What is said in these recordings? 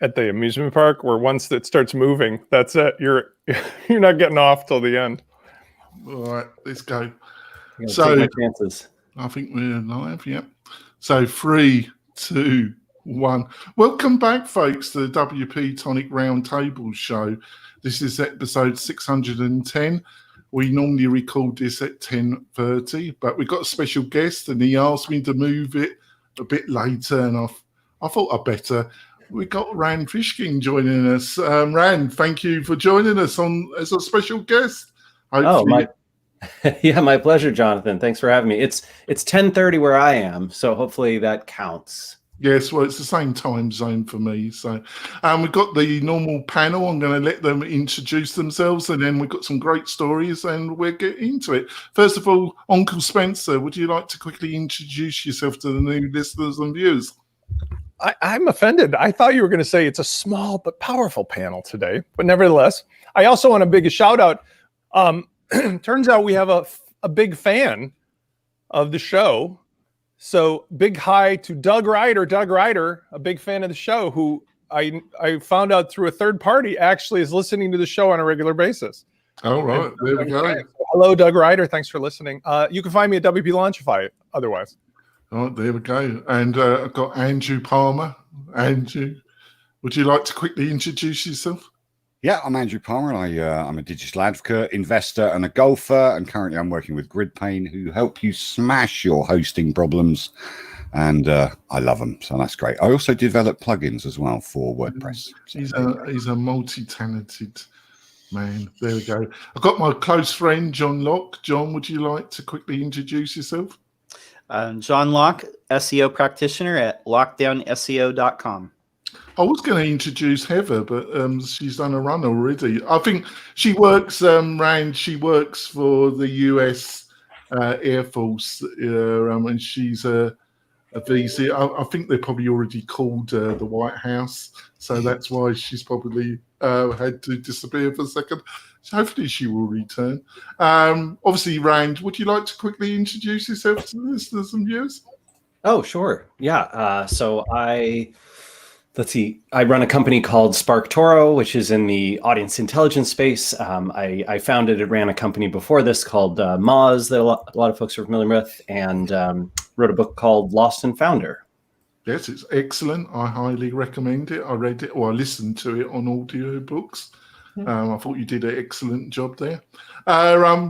at the amusement park, where once it starts moving, that's it. You're not getting off till the end. All right, let's go. So take my chances. I think we're live. Yep. So 3, 2, 1. Welcome back, folks, to the WP-Tonic Roundtable show. This is episode 610. We normally record this at 10:30, but we've got a special guest, and he asked me to move it a bit later, and I thought I'd better. We got Rand Fishkin joining us. Rand, thank you for joining us as a special guest. Hopefully. My pleasure, Jonathan. Thanks for having me. It's 10:30 where I am, so hopefully that counts. Yes, well, it's the same time zone for me. So we've got the normal panel. I'm going to let them introduce themselves, and then we've got some great stories, and we'll get into it. First of all, Uncle Spencer, would you like to quickly introduce yourself to the new listeners and viewers? I'm offended. I thought you were going to say it's a small but powerful panel today, but nevertheless, I also want to big a shout out. Turns out we have a big fan of the show. So big hi to Doug Ryder, a big fan of the show, who I found out through a third party actually is listening to the show on a regular basis. All right, there we go. Hello, Doug Ryder. Thanks for listening. You can find me at WP Launchify otherwise. Oh, there we go. And I've got Andrew Palmer. Andrew, would you like to quickly introduce yourself? Yeah, I'm Andrew Palmer, and I'm a digital advocate, investor, and a golfer. And currently I'm working with GridPane, who help you smash your hosting problems. And I love them, so that's great. I also develop plugins as well for WordPress. He's a multi-talented man. There we go. I've got my close friend, John Locke. John, would you like to quickly introduce yourself? John Locke, SEO practitioner at lockdownseo.com. I was going to introduce Heather, but she's done a run already. I think she works, Rand, she works for the US Air Force, and she's a VC. I think they probably already called the White House, so that's why she's probably had to disappear for a second. So hopefully she will return. Obviously, Rand, would you like to quickly introduce yourself to the listeners and viewers? Oh, sure. Yeah. So I run a company called Spark Toro, which is in the audience intelligence space. I founded and ran a company before this called Moz that a lot of folks are familiar with, and wrote a book called Lost and Founder. Yes, it's excellent. I highly recommend it. I read it, or I listened to it on audio books. I thought you did an excellent job there.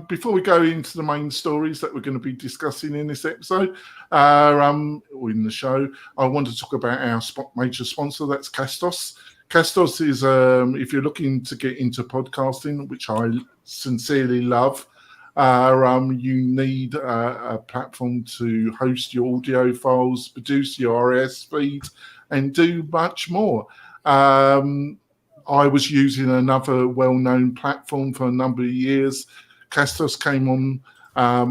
Before we go into the main stories that we're going to be discussing in this episode, or in the show, I want to talk about our major sponsor, that's Castos. Castos is, if you're looking to get into podcasting, which I sincerely love, you need a platform to host your audio files, produce your RSS feeds, and do much more. I was using another well-known platform for a number of years. Castos came on.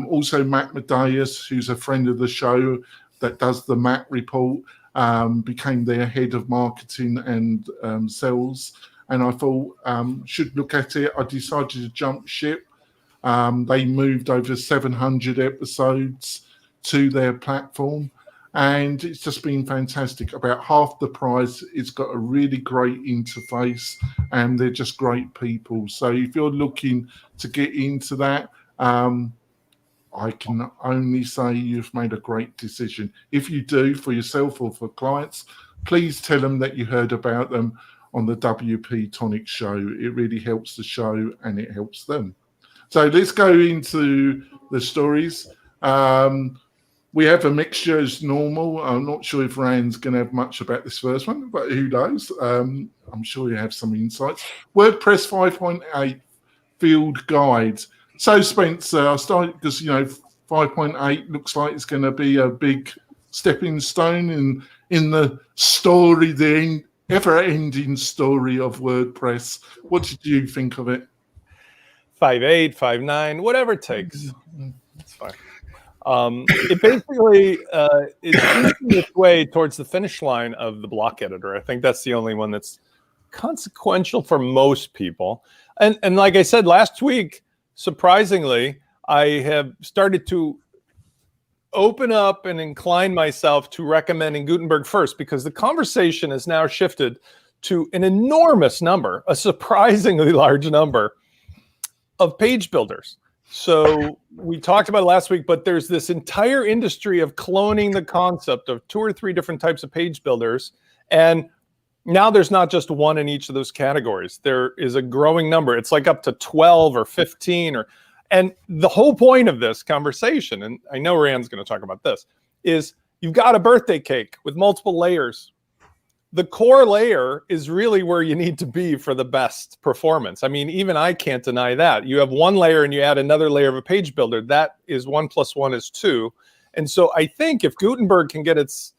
Also, Matt Medeiros, who's a friend of the show that does the Matt report, became their head of marketing and sales. And I thought, should look at it. I decided to jump ship. They moved over 700 episodes to their platform. And it's just been fantastic. About half the price. It's got a really great interface, and they're just great people. So if you're looking to get into that, I can only say you've made a great decision. If you do, for yourself or for clients, please tell them that you heard about them on the WP-Tonic show. It really helps the show, and it helps them. So let's go into the stories. We have a mixture as normal. I'm not sure if Rand's going to have much about this first one, but who knows? I'm sure you have some insights. WordPress 5.8 field guide. So, Spencer, I started because, 5.8 looks like it's going to be a big stepping stone in the story, the ever-ending story of WordPress. What did you think of it? 5.8, 5.9, whatever it takes. It's fine. It basically is inching its way towards the finish line of the block editor. I think that's the only one that's consequential for most people. And like I said last week, surprisingly, I have started to open up and incline myself to recommending Gutenberg first, because the conversation has now shifted to an enormous number, a surprisingly large number of page builders. So we talked about it last week, but there's this entire industry of cloning the concept of 2 or 3 different types of page builders. And now there's not just one in each of those categories. There is a growing number. It's like up to 12 or 15 and the whole point of this conversation, and I know Rand's going to talk about this, is you've got a birthday cake with multiple layers. The core layer is really where you need to be for the best performance. I mean, even I can't deny that. You have one layer and you add another layer of a page builder. That is 1 + 1 is 2. And so I think if Gutenberg can get its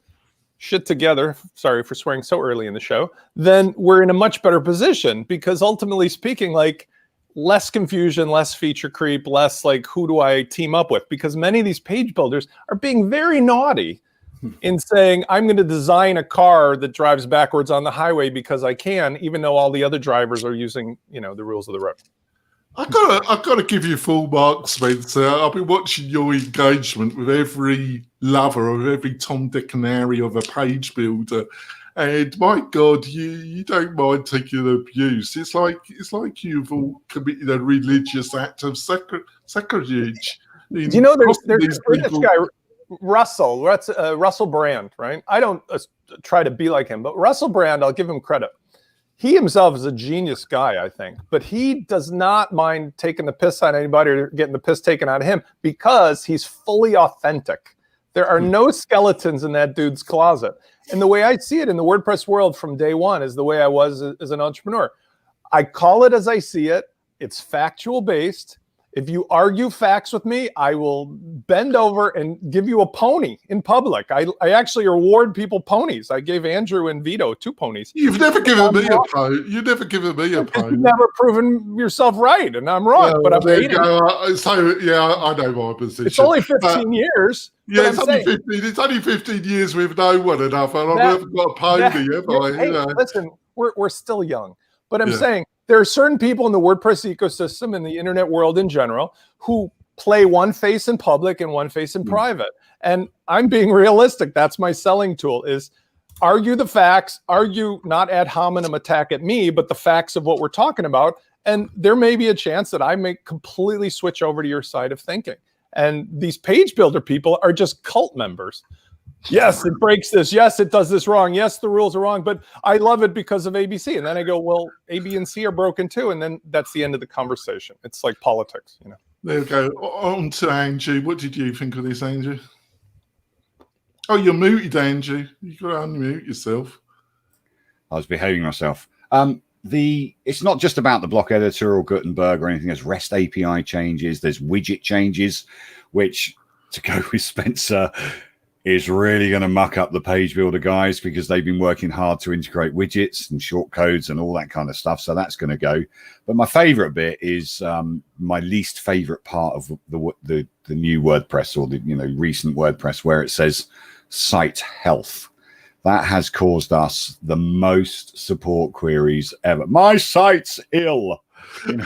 shit together, sorry for swearing so early in the show, then we're in a much better position, because ultimately speaking, like, less confusion, less feature creep, less like, who do I team up with? Because many of these page builders are being very naughty in saying, I'm going to design a car that drives backwards on the highway because I can, even though all the other drivers are using, the rules of the road. I've got to give you full marks, Spencer. I've been watching your engagement with every lover of every Tom, Dick and Harry of a page builder, and my God, you don't mind taking abuse. It's like you've all committed a religious act of sacrilege. There's this guy, Russell Brand, right? I don't try to be like him, but Russell Brand, I'll give him credit. He himself is a genius guy, I think, but he does not mind taking the piss out of anybody or getting the piss taken out of him, because he's fully authentic. There are no skeletons in that dude's closet. And the way I see it in the WordPress world from day one is the way I was as an entrepreneur. I call it as I see it. It's factual based. If you argue facts with me, I will bend over and give you a pony in public. I actually reward people ponies. I gave Andrew and Vito 2 ponies. You've never given me a pony. You've never given me a pony. You've never proven yourself right, and I'm wrong. But I'm waiting. So yeah, I know my position. It's only 15 years. Yeah, it's only 15 years we've known one another, and I've never got a pony, have I? Hey, listen, we're still young, but I'm saying there are certain people in the WordPress ecosystem and the internet world in general who play one face in public and one face in private. And I'm being realistic. That's my selling tool, is argue the facts, argue not ad hominem attack at me, but the facts of what we're talking about. And there may be a chance that I may completely switch over to your side of thinking. And these page builder people are just cult members. Yes, it breaks this. Yes, it does this wrong. Yes, the rules are wrong, but I love it because of ABC. And then I go, well, A, B, and C are broken too. And then that's the end of the conversation. It's like politics, There we go. On to Andrew. What did you think of this, Andrew? Oh, you're muted, Andrew. You've got to unmute yourself. I was behaving myself. It's not just about the block editor or Gutenberg or anything. There's REST API changes. There's widget changes, which, to go with Spencer, is really going to muck up the page builder guys, because they've been working hard to integrate widgets and shortcodes and all that kind of stuff. So that's going to go. But my favorite bit is my least favorite part of the new WordPress, or the recent WordPress, where it says site health. That has caused us the most support queries ever. My site's ill, and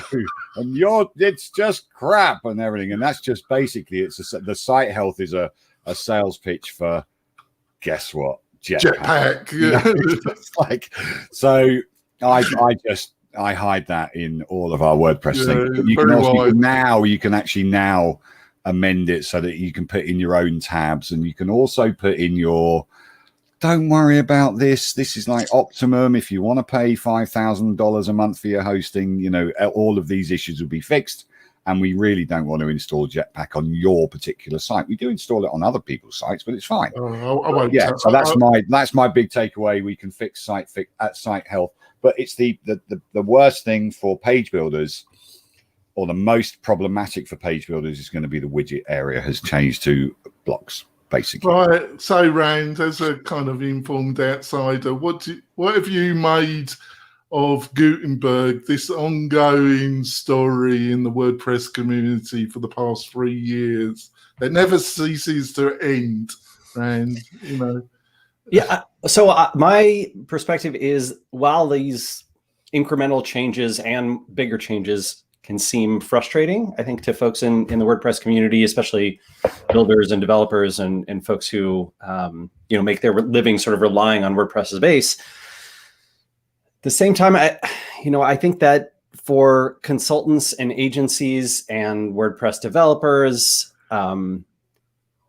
it's just crap and everything. And that's just basically the site health is a sales pitch for, guess what? Jetpack. It's like, so I hide that in all of our WordPress things. You can actually now amend it so that you can put in your own tabs, and you can also put in your, don't worry about this. This is like optimum. If you want to pay $5,000 a month for your hosting, all of these issues will be fixed. And we really don't want to install Jetpack on your particular site. We do install it on other people's sites, but it's fine. So that's my big takeaway. We can fix site health, but it's the worst thing for page builders, or the most problematic for page builders, is going to be the widget area has changed to blocks, basically. Right. So, Rand, as a kind of informed outsider, what have you made of Gutenberg, this ongoing story in the WordPress community for the past 3 years that never ceases to end? And Yeah. So my perspective is, while these incremental changes and bigger changes can seem frustrating, I think, to folks in the WordPress community, especially builders and developers and folks who make their living sort of relying on WordPress's base, the same time, I think that for consultants and agencies and WordPress developers,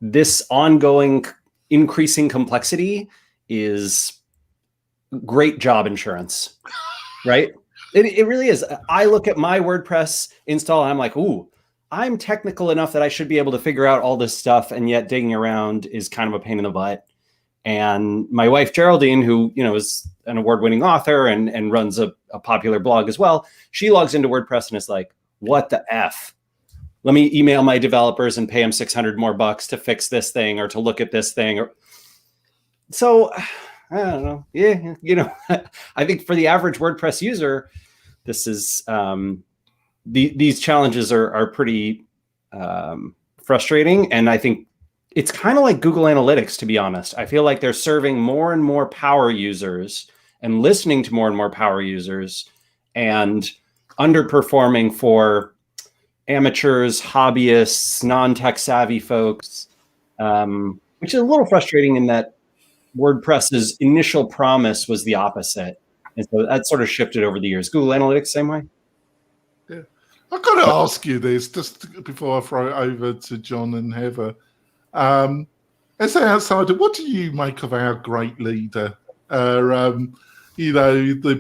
this ongoing increasing complexity is great job insurance, right? It really is. I look at my WordPress install and I'm like, ooh, I'm technical enough that I should be able to figure out all this stuff, and yet digging around is kind of a pain in the butt. And my wife, Geraldine, who, is an award-winning author and runs a popular blog as well, she logs into WordPress and is like, what the F? Let me email my developers and pay them $600 more to fix this thing or to look at this thing. So I don't know. Yeah, I think for the average WordPress user, this is these challenges are pretty frustrating. And I think it's kind of like Google Analytics, to be honest. I feel like they're serving more and more power users and listening to more and more power users and underperforming for amateurs, hobbyists, non-tech savvy folks, which is a little frustrating in that WordPress's initial promise was the opposite. And so that sort of shifted over the years. Google Analytics, same way? Yeah. I've got to ask you this just before I throw it over to John and Heather. As an outsider, what do you make of our great leader? The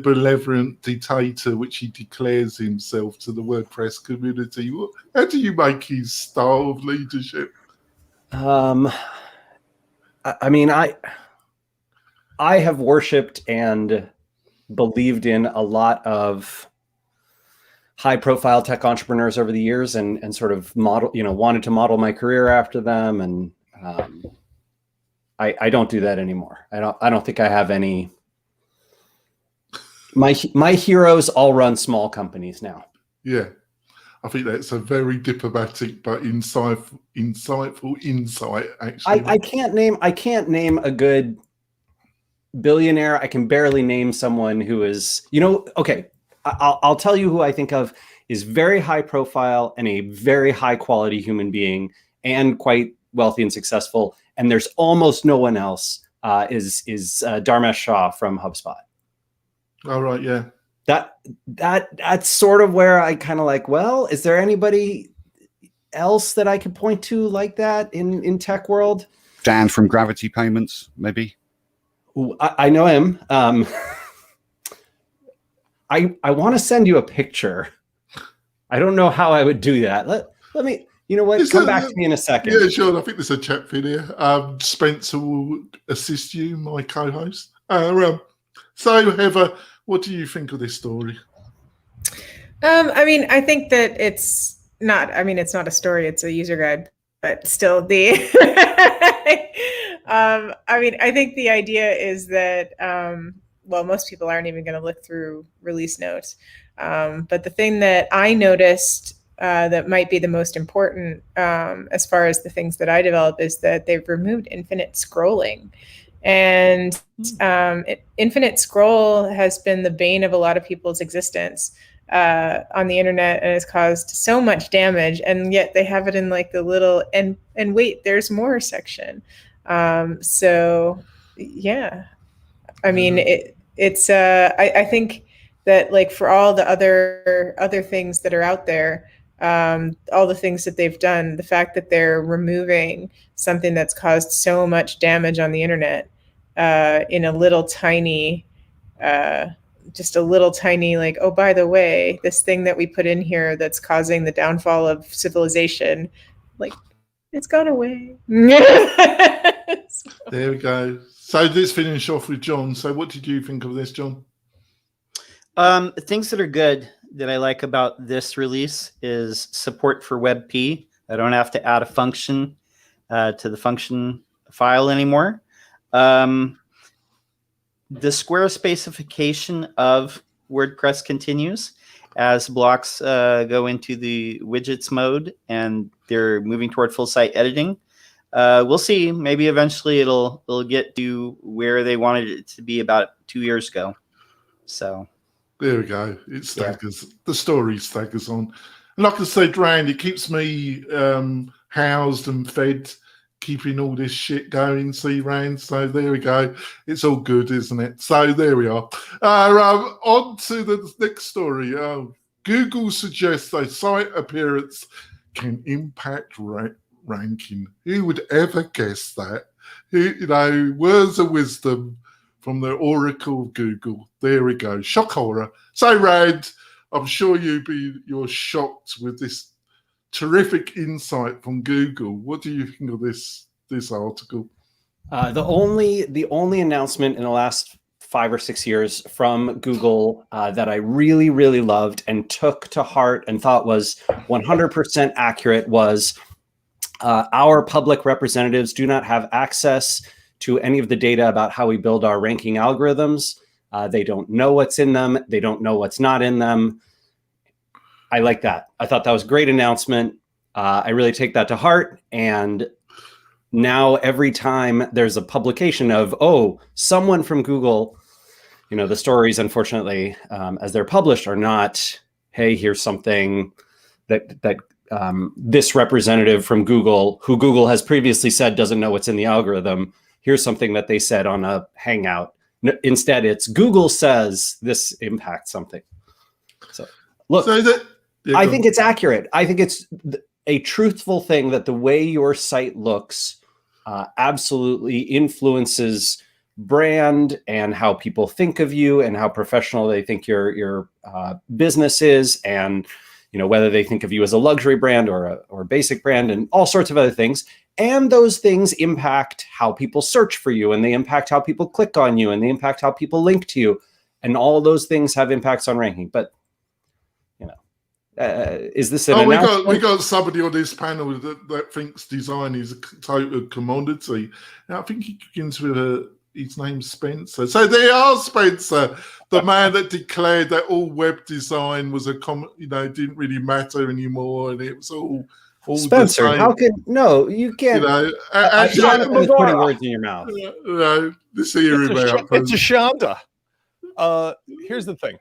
benevolent dictator, which he declares himself to the WordPress community. How do you make his style of leadership? I mean, I have worshipped and believed in a lot of high-profile tech entrepreneurs over the years, and sort of wanted to model my career after them. And I don't do that anymore. I don't think I have any. My heroes all run small companies now. Yeah, I think that's a very diplomatic but insightful insight. Actually, I can't name a good billionaire. I can barely name someone who is, okay. I'll tell you who I think of is very high profile and a very high quality human being and quite wealthy and successful. And there's almost no one else. Is Dharmesh Shah from HubSpot. All right, yeah. That's sort of where I kind of like, well, is there anybody else that I could point to like that in tech world? Dan from Gravity Payments, maybe. Ooh, I know him. I want to send you a picture. I don't know how I would do that. Let me, come back to me in a second. Yeah, sure. I think there's a chat video. Spencer will assist you, my co-host. So, Heather, what do you think of this story? I think that it's not a story, it's a user guide, but still I think the idea is that, most people aren't even going to look through release notes. But the thing that I noticed that might be the most important as far as the things that I develop is that they've removed infinite scrolling. And infinite scroll has been the bane of a lot of people's existence on the internet, and has caused so much damage. And yet they have it in like the little and wait, there's more section. So yeah, I mean it's I think that, like, for all the other things that are out there, all the things that they've done, the fact that they're removing something that's caused so much damage on the internet in a little tiny, like, oh, by the way, this thing that we put in here that's causing the downfall of civilization, like, it's gone away. There we go. So let's finish off with John. So what did you think of this, John? Things that are good that I like about this release is support for WebP. I don't have to add a function to the function file anymore. The Squarespacification of WordPress continues as blocks go into the widgets mode and they're moving toward full site editing. We'll see. Maybe eventually it'll get to where they wanted it to be about 2 years ago. So there we go. It staggers. Yeah. The story staggers on. And like I said, Rand, it keeps me housed and fed keeping all this shit going, see, Rand. So there we go. It's all good, isn't it? So there we are. On to the next story. Google suggests a site appearance can impact ranking. Who would ever guess that? Words of wisdom from the Oracle of Google. There we go. Shock horror. So, Rand, I'm sure you're shocked with this terrific insight from Google. What do you think of this article? The only announcement in the last 5 or 6 years from Google that I really, really loved and took to heart and thought was 100% accurate was our public representatives do not have access to any of the data about how we build our ranking algorithms. They don't know what's in them. They don't know what's not in them. I like that. I thought that was a great announcement. I really take that to heart. And now every time there's a publication of, someone from Google, the stories, unfortunately, as they're published are not, hey, here's something that this representative from Google, who Google has previously said doesn't know what's in the algorithm, here's something that they said on a Hangout. Instead, it's Google says this impacts something. So look, I think it's accurate. I think it's a truthful thing that the way your site looks absolutely influences brand and how people think of you and how professional they think your business is, and whether they think of you as a luxury brand or a basic brand and all sorts of other things. And those things impact how people search for you, and they impact how people click on you, and they impact how people link to you, and all those things have impacts on ranking. But is this an announcement? We got somebody on this panel that thinks design is a total commodity. Now I think he begins with his name's Spencer. So there are Spencer, the man that declared that all web design was didn't really matter anymore, and it was all Spencer, how can you can't? Jonathan's putting words in your mouth. It's a Shonda. Here's the thing.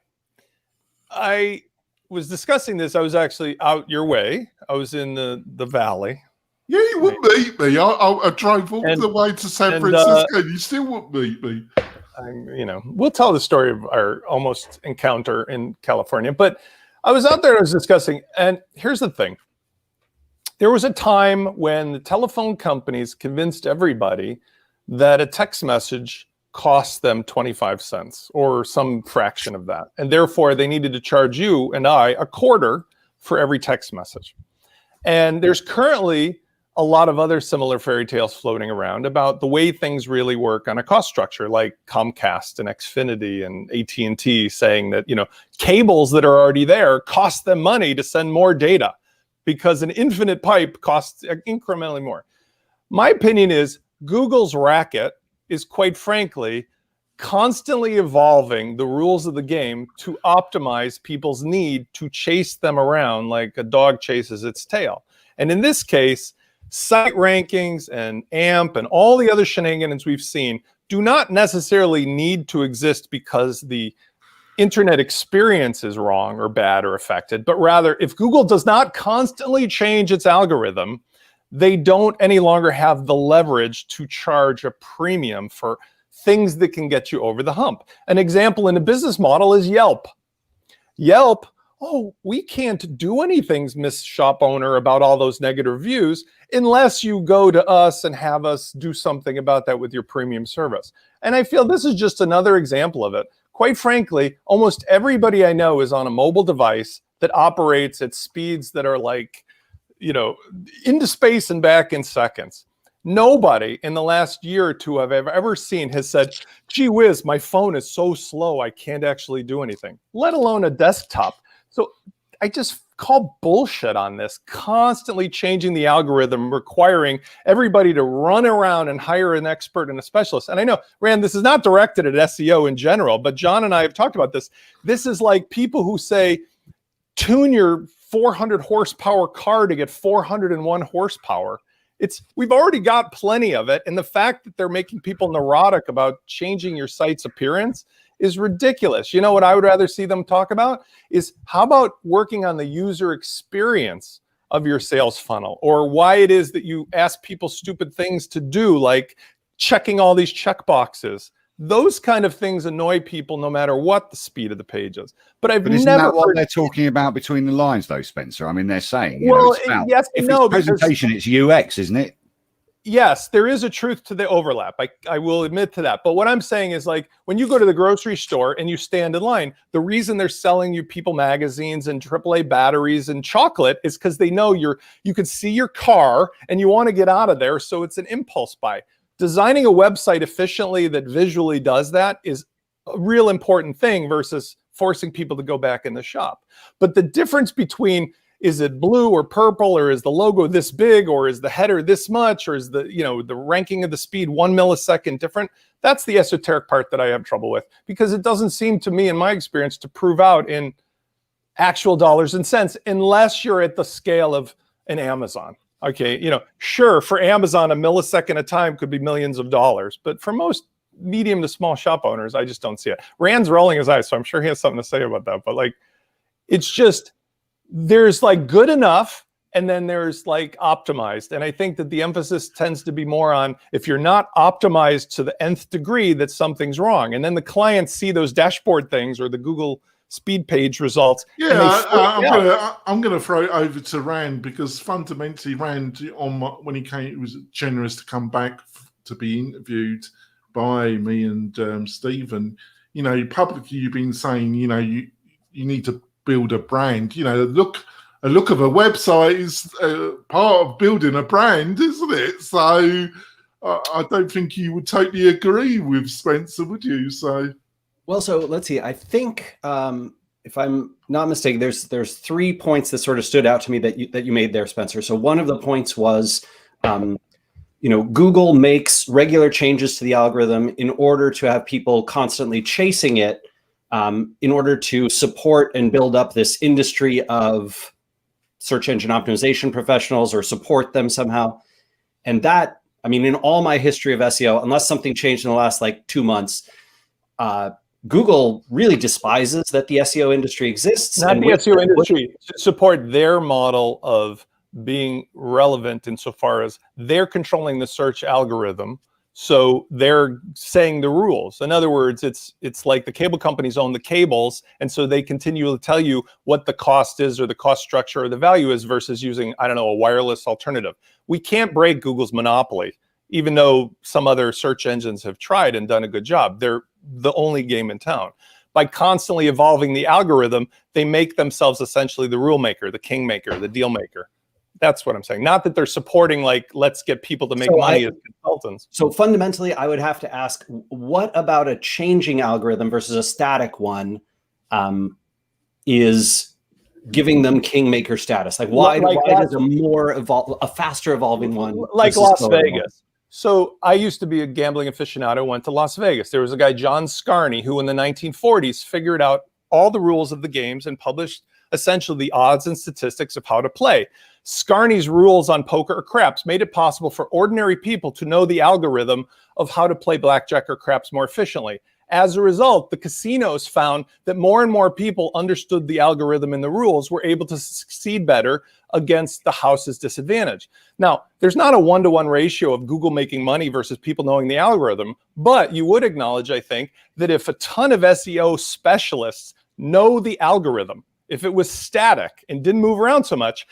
I was discussing this. I was actually out your way. I was in the valley. Yeah, you wouldn't meet me. I drove all the way to San Francisco. You still wouldn't meet me. We'll tell the story of our almost encounter in California. But I was out there. I was discussing, and here's the thing. There was a time when the telephone companies convinced everybody that a text message cost them 25 cents or some fraction of that. And therefore, they needed to charge you and I a quarter for every text message. And there's currently a lot of other similar fairy tales floating around about the way things really work on a cost structure, like Comcast and Xfinity and AT&T saying that, cables that are already there cost them money to send more data, because an infinite pipe costs incrementally more. My opinion is Google's racket is, quite frankly, constantly evolving the rules of the game to optimize people's need to chase them around like a dog chases its tail. And in this case, site rankings and AMP and all the other shenanigans we've seen do not necessarily need to exist because the internet experience is wrong or bad or affected, but rather if Google does not constantly change its algorithm, they don't any longer have the leverage to charge a premium for things that can get you over the hump. An example in a business model is Yelp. Yelp, we can't do anything, Miss Shop Owner, about all those negative reviews unless you go to us and have us do something about that with your premium service. And I feel this is just another example of it. Quite frankly, almost everybody I know is on a mobile device that operates at speeds that are like, into space and back in seconds. Nobody in the last year or two I've ever seen has said, gee whiz, my phone is so slow I can't actually do anything, let alone a desktop. So I just call bullshit on this, constantly changing the algorithm, requiring everybody to run around and hire an expert and a specialist. And I know, Rand, this is not directed at SEO in general, but John and I have talked about this. This is like people who say, tune your 400 horsepower car to get 401 horsepower. We've already got plenty of it. And the fact that they're making people neurotic about changing your site's appearance is ridiculous. You know what I would rather see them talk about is how about working on the user experience of your sales funnel, or why it is that you ask people stupid things to do, like checking all these check boxes. Those kind of things annoy people no matter what the speed of the page is. But isn't never that what heard... they're talking about between the lines, though, Spencer? I mean, they're saying, well, it's about, yes and if no, it's presentation, it's UX, isn't it? Yes, there is a truth to the overlap. I will admit to that. But what I'm saying is, like, when you go to the grocery store and you stand in line, the reason they're selling you People magazines and AAA batteries and chocolate is because they know you can see your car and you want to get out of there. So it's an impulse buy. Designing a website efficiently that visually does that is a real important thing versus forcing people to go back in the shop. But the difference between, is it blue or purple, or is the logo this big, or is the header this much, or is the ranking of the speed 1 millisecond different? That's the esoteric part that I have trouble with, because it doesn't seem to me, in my experience, to prove out in actual dollars and cents, unless you're at the scale of an Amazon. Okay, sure, for Amazon, a millisecond of time could be millions of dollars, but for most medium to small shop owners, I just don't see it. Rand's rolling his eyes, so I'm sure he has something to say about that. But like, it's just, there's like good enough, and then there's like optimized. And I think that the emphasis tends to be more on, if you're not optimized to the nth degree, that something's wrong. And then the clients see those dashboard things or the Google speed page results. Yeah, I'm going to throw it over to Rand, because fundamentally Rand, when he came, he was generous to come back to be interviewed by me and Stephen. Publicly you've been saying, you need to build a brand. A look of a website is part of building a brand, isn't it? So I don't think you would totally agree with Spencer, would you? So let's see. I think if I'm not mistaken, there's 3 points that sort of stood out to me that you made there, Spencer. So one of the points was, Google makes regular changes to the algorithm in order to have people constantly chasing it, in order to support and build up this industry of search engine optimization professionals, or support them somehow. And that, in all my history of SEO, unless something changed in the last 2 months, Google really despises that the SEO industry exists. Not the SEO industry, to support their model of being relevant insofar as they're controlling the search algorithm. So they're saying the rules. In other words, it's like the cable companies own the cables, and so they continually tell you what the cost is, or the cost structure, or the value is, versus using, a wireless alternative. We can't break Google's monopoly, even though some other search engines have tried and done a good job. They're the only game in town. By constantly evolving the algorithm, they make themselves essentially the rule maker, the king maker, the deal maker. That's what I'm saying. Not that they're supporting, let's get people to make money as consultants. So fundamentally, I would have to ask, what about a changing algorithm versus a static one is giving them kingmaker status? Why does a faster evolving one, like Las Vegas? So I used to be a gambling aficionado, went to Las Vegas. There was a guy, John Scarney, who in the 1940s figured out all the rules of the games and published essentially the odds and statistics of how to play. Scarney's rules on poker or craps made it possible for ordinary people to know the algorithm of how to play blackjack or craps more efficiently. As a result, the casinos found that more and more people understood the algorithm and the rules, were able to succeed better against the house's disadvantage. Now, there's not a 1-to-1 ratio of Google making money versus people knowing the algorithm, but you would acknowledge, I think, that if a ton of SEO specialists know the algorithm, if it was static and didn't move around so much,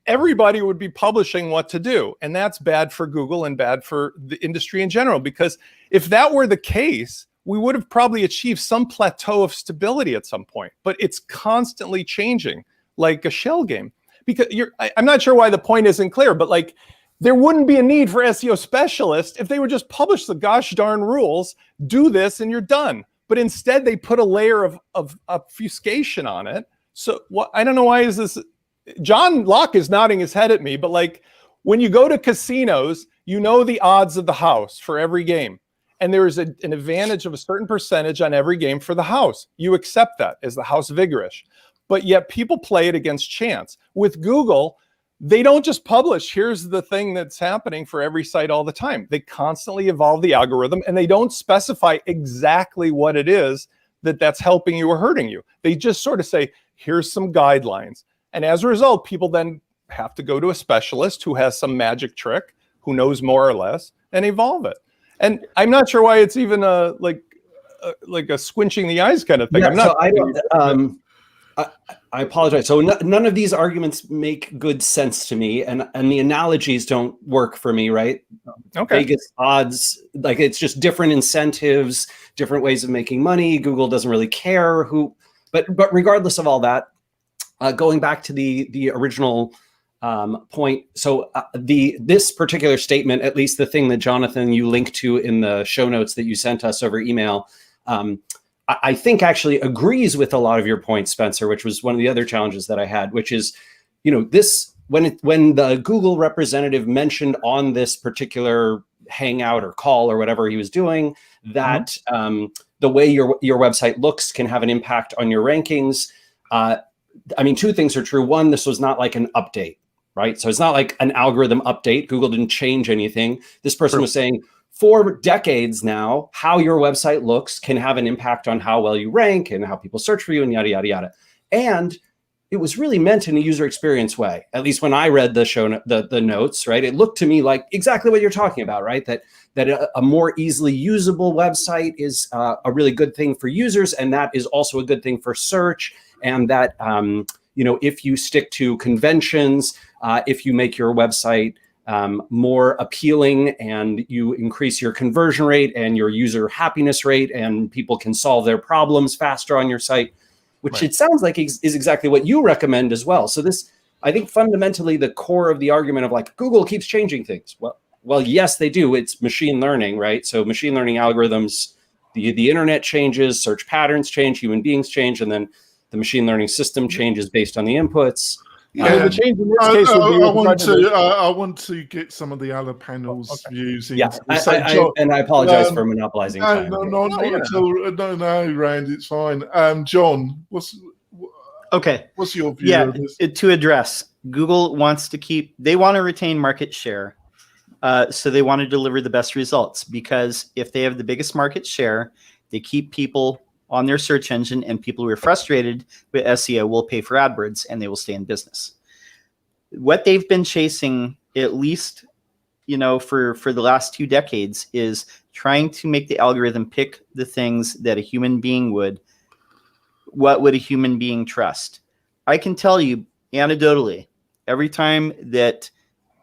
everybody would be publishing what to do. And that's bad for Google and bad for the industry in general, because if that were the case, we would have probably achieved some plateau of stability at some point. But it's constantly changing, like a shell game. Because I'm not sure why the point isn't clear, but there wouldn't be a need for SEO specialists if they would just publish the gosh darn rules, do this, and you're done. But instead, they put a layer of obfuscation on it. So I don't know, why is this? John Locke is nodding his head at me, but when you go to casinos, you know the odds of the house for every game. And there is an advantage of a certain percentage on every game for the house. You accept that as the house vigorish. But yet people play it against chance. With Google, they don't just publish, here's the thing that's happening for every site all the time. They constantly evolve the algorithm, and they don't specify exactly what it is that's helping you or hurting you. They just sort of say, here's some guidelines. And as a result, people then have to go to a specialist who has some magic trick, who knows more or less, and evolve it. And I'm not sure why it's even like a squinching the eyes kind of thing. Yeah, I'm not. so I don't. I apologize. So none of these arguments make good sense to me, and the analogies don't work for me. Right? Okay. Vegas odds, like it's just different incentives, different ways of making money. Google doesn't really care who, but regardless of all that, going back to the original point. So this particular statement, at least the thing that Jonathan you linked to in the show notes that you sent us over email. I think actually agrees with a lot of your points, Spencer, which was one of the other challenges that I had, which is, this when the Google representative mentioned on this particular hangout or call or whatever he was doing that the way your website looks can have an impact on your rankings. I mean, two things are true. One, this was not like an update, right? So it's not like an algorithm update. Google didn't change anything. This person was saying, for decades now, how your website looks can have an impact on how well you rank and how people search for you and yada, yada, yada. And it was really meant in a user experience way. At least when I read the notes, right? It looked to me like exactly what you're talking about, right? That a more easily usable website is a really good thing for users. And that is also a good thing for search. And that, if you stick to conventions, if you make your website more appealing and you increase your conversion rate and your user happiness rate and people can solve their problems faster on your site, which it sounds like is exactly what you recommend as well. So this, I think fundamentally the core of the argument of like Google keeps changing things. Well, yes, they do. It's machine learning, right? So machine learning algorithms, the internet changes, search patterns change, human beings change, and then the machine learning system changes based on the inputs. Yeah, I mean, the change in this case would be I want to get some of the other panels' views. Yeah, John, I apologize for monopolizing time. No, Rand, it's fine. John, what's your view of this? To address, Google wants to they want to retain market share. So they want to deliver the best results, because if they have the biggest market share, they keep people on their search engine, and people who are frustrated with SEO will pay for AdWords and they will stay in business. What they've been chasing, at least, for the last 2 decades, is trying to make the algorithm pick the things that a human being would. What would a human being trust? I can tell you anecdotally, every time that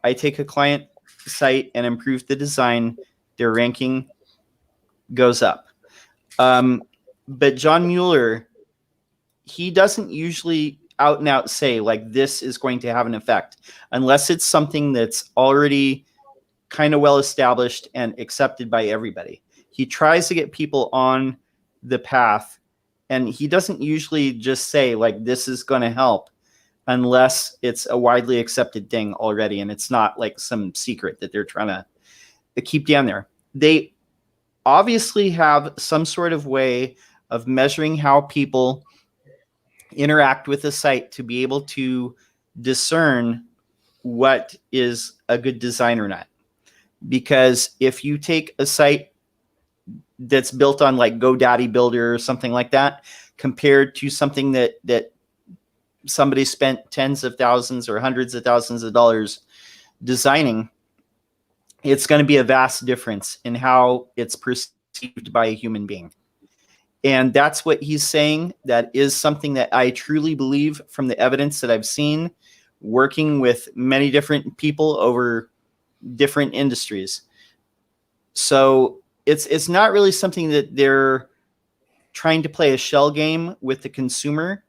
I take a client site and improve the design, their ranking goes up. But John Mueller, he doesn't usually out and out say like this is going to have an effect, unless it's something that's already kind of well established and accepted by everybody. He tries to get people on the path, and he doesn't usually just say like this is going to help unless it's a widely accepted thing already, and it's not like some secret that they're trying to keep down there. They obviously have some sort of way of measuring how people interact with the site to be able to discern what is a good design or not. Because if you take a site that's built on like GoDaddy Builder or something like that, compared to something that somebody spent tens of thousands or hundreds of thousands of dollars designing, it's going to be a vast difference in how it's perceived by a human being. And that's what he's saying. That is something that I truly believe from the evidence that I've seen working with many different people over different industries. So it's not really something that they're trying to play a shell game with the consumer.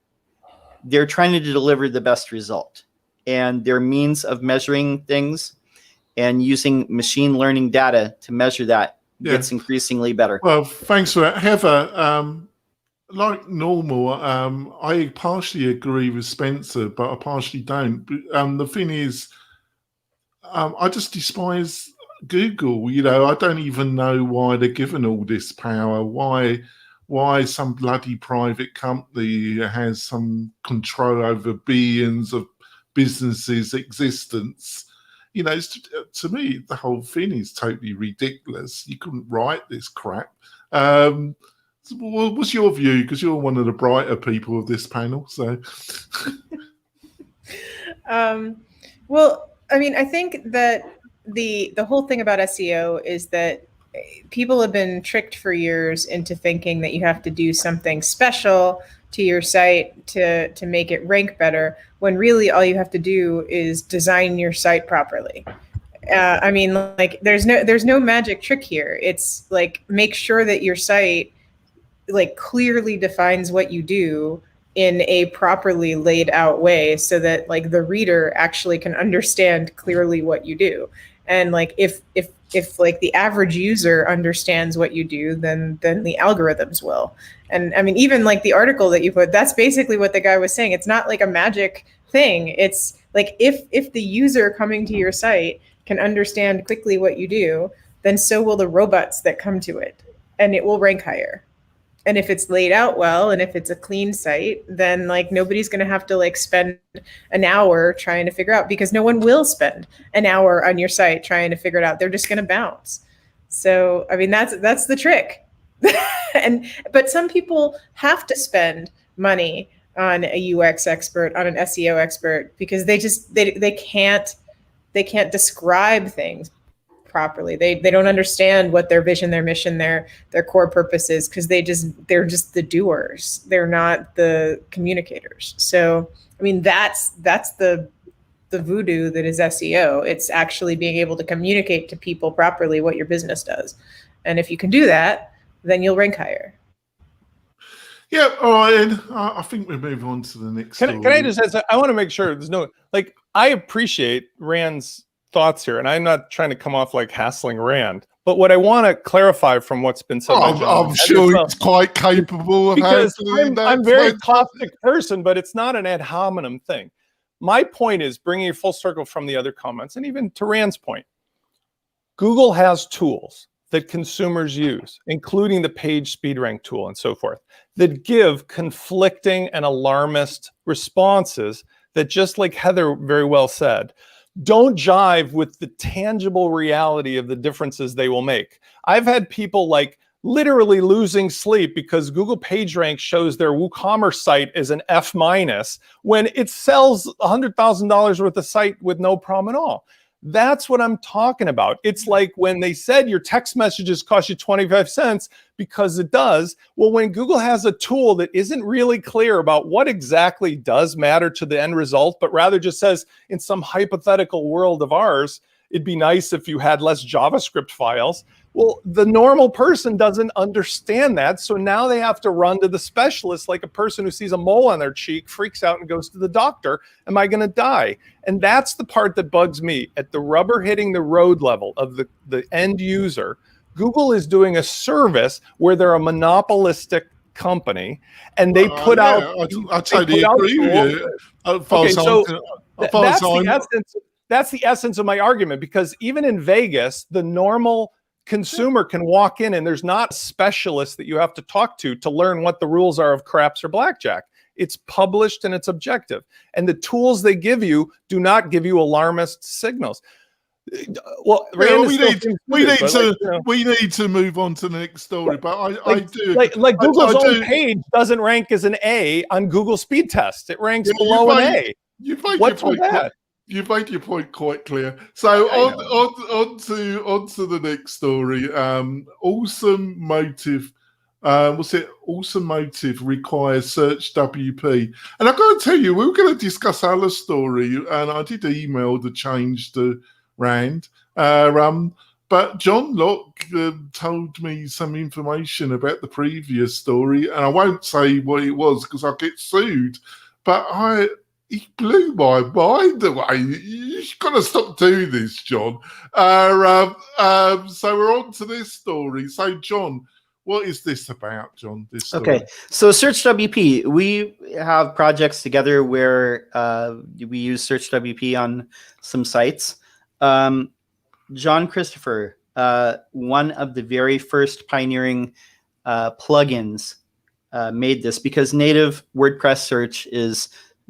They're trying to deliver the best result. And their means of measuring things and using machine learning data to measure that gets increasingly better. Well, thanks for that. Heather, like normal, I partially agree with Spencer, but I partially don't. The thing is, I just despise Google. I don't even know why they're given all this power. Why some bloody private company has some control over billions of businesses' existence. To me, the whole thing is totally ridiculous. You couldn't write this crap. What's your view? Because you're one of the brighter people of this panel. So, Well, I mean, I think that the whole thing about SEO is that people have been tricked for years into thinking that you have to do something special to your site to make it rank better, when really all you have to do is design your site properly. I mean, like there's no magic trick here. It's like make sure that your site like clearly defines what you do in a properly laid out way so that like the reader actually can understand clearly what you do. And like if like the average user understands what you do, then the algorithms will. And I mean, even like the article that you put, that's basically what the guy was saying. It's not like a magic thing. It's like if the user coming to your site can understand quickly what you do, then so will the robots that come to it, and it will rank higher. And if it's laid out well and if it's a clean site, then like nobody's going to have to like spend an hour trying to figure out, because no one will spend an hour on your site trying to figure it out. They're just going to bounce. So I mean, that's the trick. But some people have to spend money on a UX expert, on an SEO expert, because they can't describe things properly. They don't understand what their vision, their mission, their core purpose is, because they're just the doers. They're not the communicators. So I mean, that's the voodoo that is SEO. It's actually being able to communicate to people properly what your business does. And if you can do that, then you'll rank higher. Yeah, all right. And I think we move on to the next. Can I just add, I want to make sure there's no, like, I appreciate Rand's thoughts here, and I'm not trying to come off like hassling Rand, but what I want to clarify from what's been said, I'm sure it's quite capable of because handling that. I'm a very caustic person, but it's not an ad hominem thing. My point is bringing it full circle from the other comments, and even to Rand's point. Google has tools that consumers use, including the page speed rank tool and so forth, that give conflicting and alarmist responses that, just like Heather very well said, don't jive with the tangible reality of the differences they will make. I've had people like literally losing sleep because Google PageRank shows their WooCommerce site as an F- when it sells $100,000 worth of site with no problem at all. That's what I'm talking about. It's like when they said your text messages cost you 25 cents, because it does. Well, when Google has a tool that isn't really clear about what exactly does matter to the end result, but rather just says in some hypothetical world of ours, it'd be nice if you had less JavaScript files. Well, the normal person doesn't understand that. So now they have to run to the specialist, like a person who sees a mole on their cheek, freaks out and goes to the doctor. Am I going to die? And that's the part that bugs me. At the rubber hitting the road level of the end user, Google is doing a service where they're a monopolistic company, and they put out. I totally agree with you. Okay, so that's the essence of my argument, because even in Vegas, the normal consumer can walk in and there's not a specialist that you have to talk to learn what the rules are of craps or blackjack. It's published and it's objective. And the tools they give you do not give you alarmist signals. Well, we need to move on to the next story. But I do like Google's own page doesn't rank as an A on Google Speed Test. It ranks below an A. What's with that? You've made your point quite clear. So on to the next story. Awesome Motive. Awesome Motive requires search WP. And I've got to tell you, we were going to discuss our story, and I did email the change to Rand. But John Locke told me some information about the previous story, and I won't say what it was because I'll get sued. But he blew my mind away. You've got to stop doing this, John. So we're on to this story. So, John, what is this about, John? This story? Okay, so Search WP. We have projects together where we use Search WP on some sites. John Christopher, one of the very first pioneering plugins, made this, because native WordPress search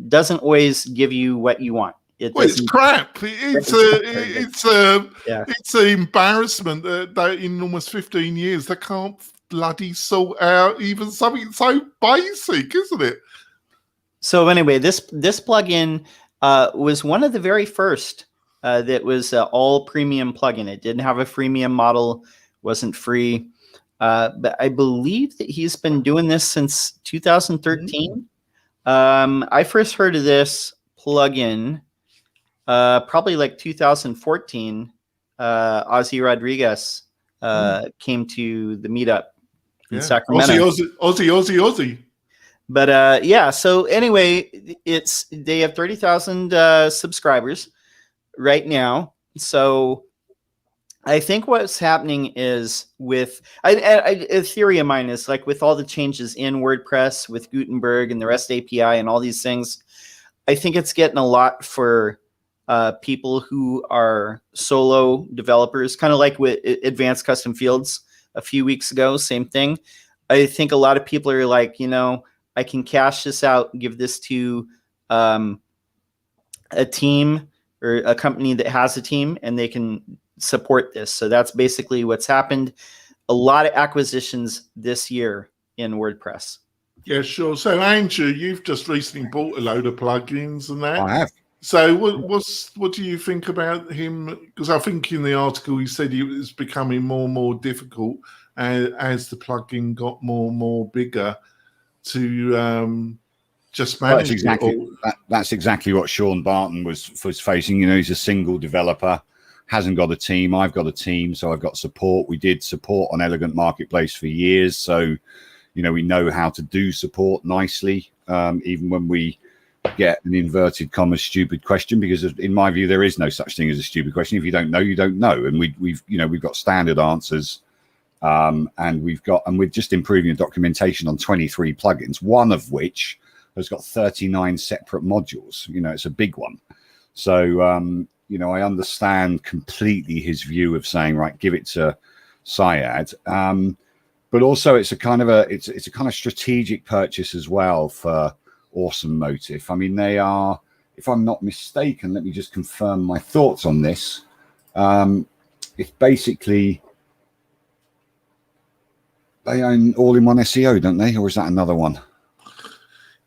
doesn't always give you what you want. It's crap. It's an embarrassment that in almost 15 years they can't bloody sort out even something so basic, isn't it? So anyway, this plugin was one of the very first that was all premium plugin. It didn't have a freemium model, wasn't free. But I believe that he's been doing this since 2013. I first heard of this plugin probably like 2014. Ozzy Rodriguez came to the meetup in Sacramento. Aussie. But yeah, so anyway, they have 30,000 subscribers right now. So I think what's happening is with a theory of mine is like with all the changes in WordPress with Gutenberg and the REST API and all these things, I think it's getting a lot for people who are solo developers, kind of like with Advanced Custom Fields a few weeks ago, same thing. I think a lot of people are like, I can cash this out, give this to a team or a company that has a team, and they can support this. So that's basically what's happened. A lot of acquisitions this year in WordPress. Yeah, sure. So Andrew, you've just recently bought a load of plugins and that. I have. So what do you think about him? Because I think in the article he said it was becoming more and more difficult as the plugin got more and more bigger to just manage. That's exactly what Sean Barton was facing. He's a single developer, hasn't got a team. I've got a team, so I've got support. We did support on Elegant Marketplace for years, so we know how to do support nicely, even when we get an inverted commas stupid question, because in my view there is no such thing as a stupid question. If you don't know, you don't know, and we've got standard answers, and we're just improving the documentation on 23 plugins, one of which has got 39 separate modules. It's a big one. So I understand completely his view of saying, right, give it to Syed, but also it's a kind of strategic purchase as well for Awesome Motif. I mean, they are, if I'm not mistaken, let me just confirm my thoughts on this. It's basically, they own All-in-One SEO, don't they? Or is that another one?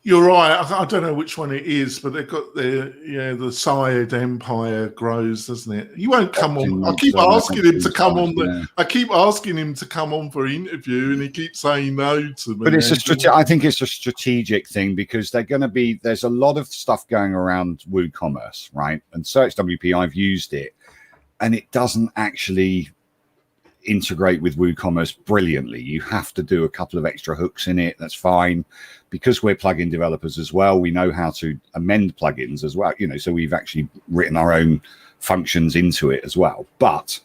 You're right. I don't know which one it is, but they've got the Syed empire grows, doesn't it? He won't come on. I keep asking him to come on. I keep asking him to come on for an interview, and he keeps saying no to me. But I think it's a strategic thing, because there's a lot of stuff going around WooCommerce, right? And Search WP, I've used it, and it doesn't actually integrate with WooCommerce brilliantly. You have to do a couple of extra hooks in it. That's fine, because we're plugin developers as well. We know how to amend plugins as well, so we've actually written our own functions into it as well. But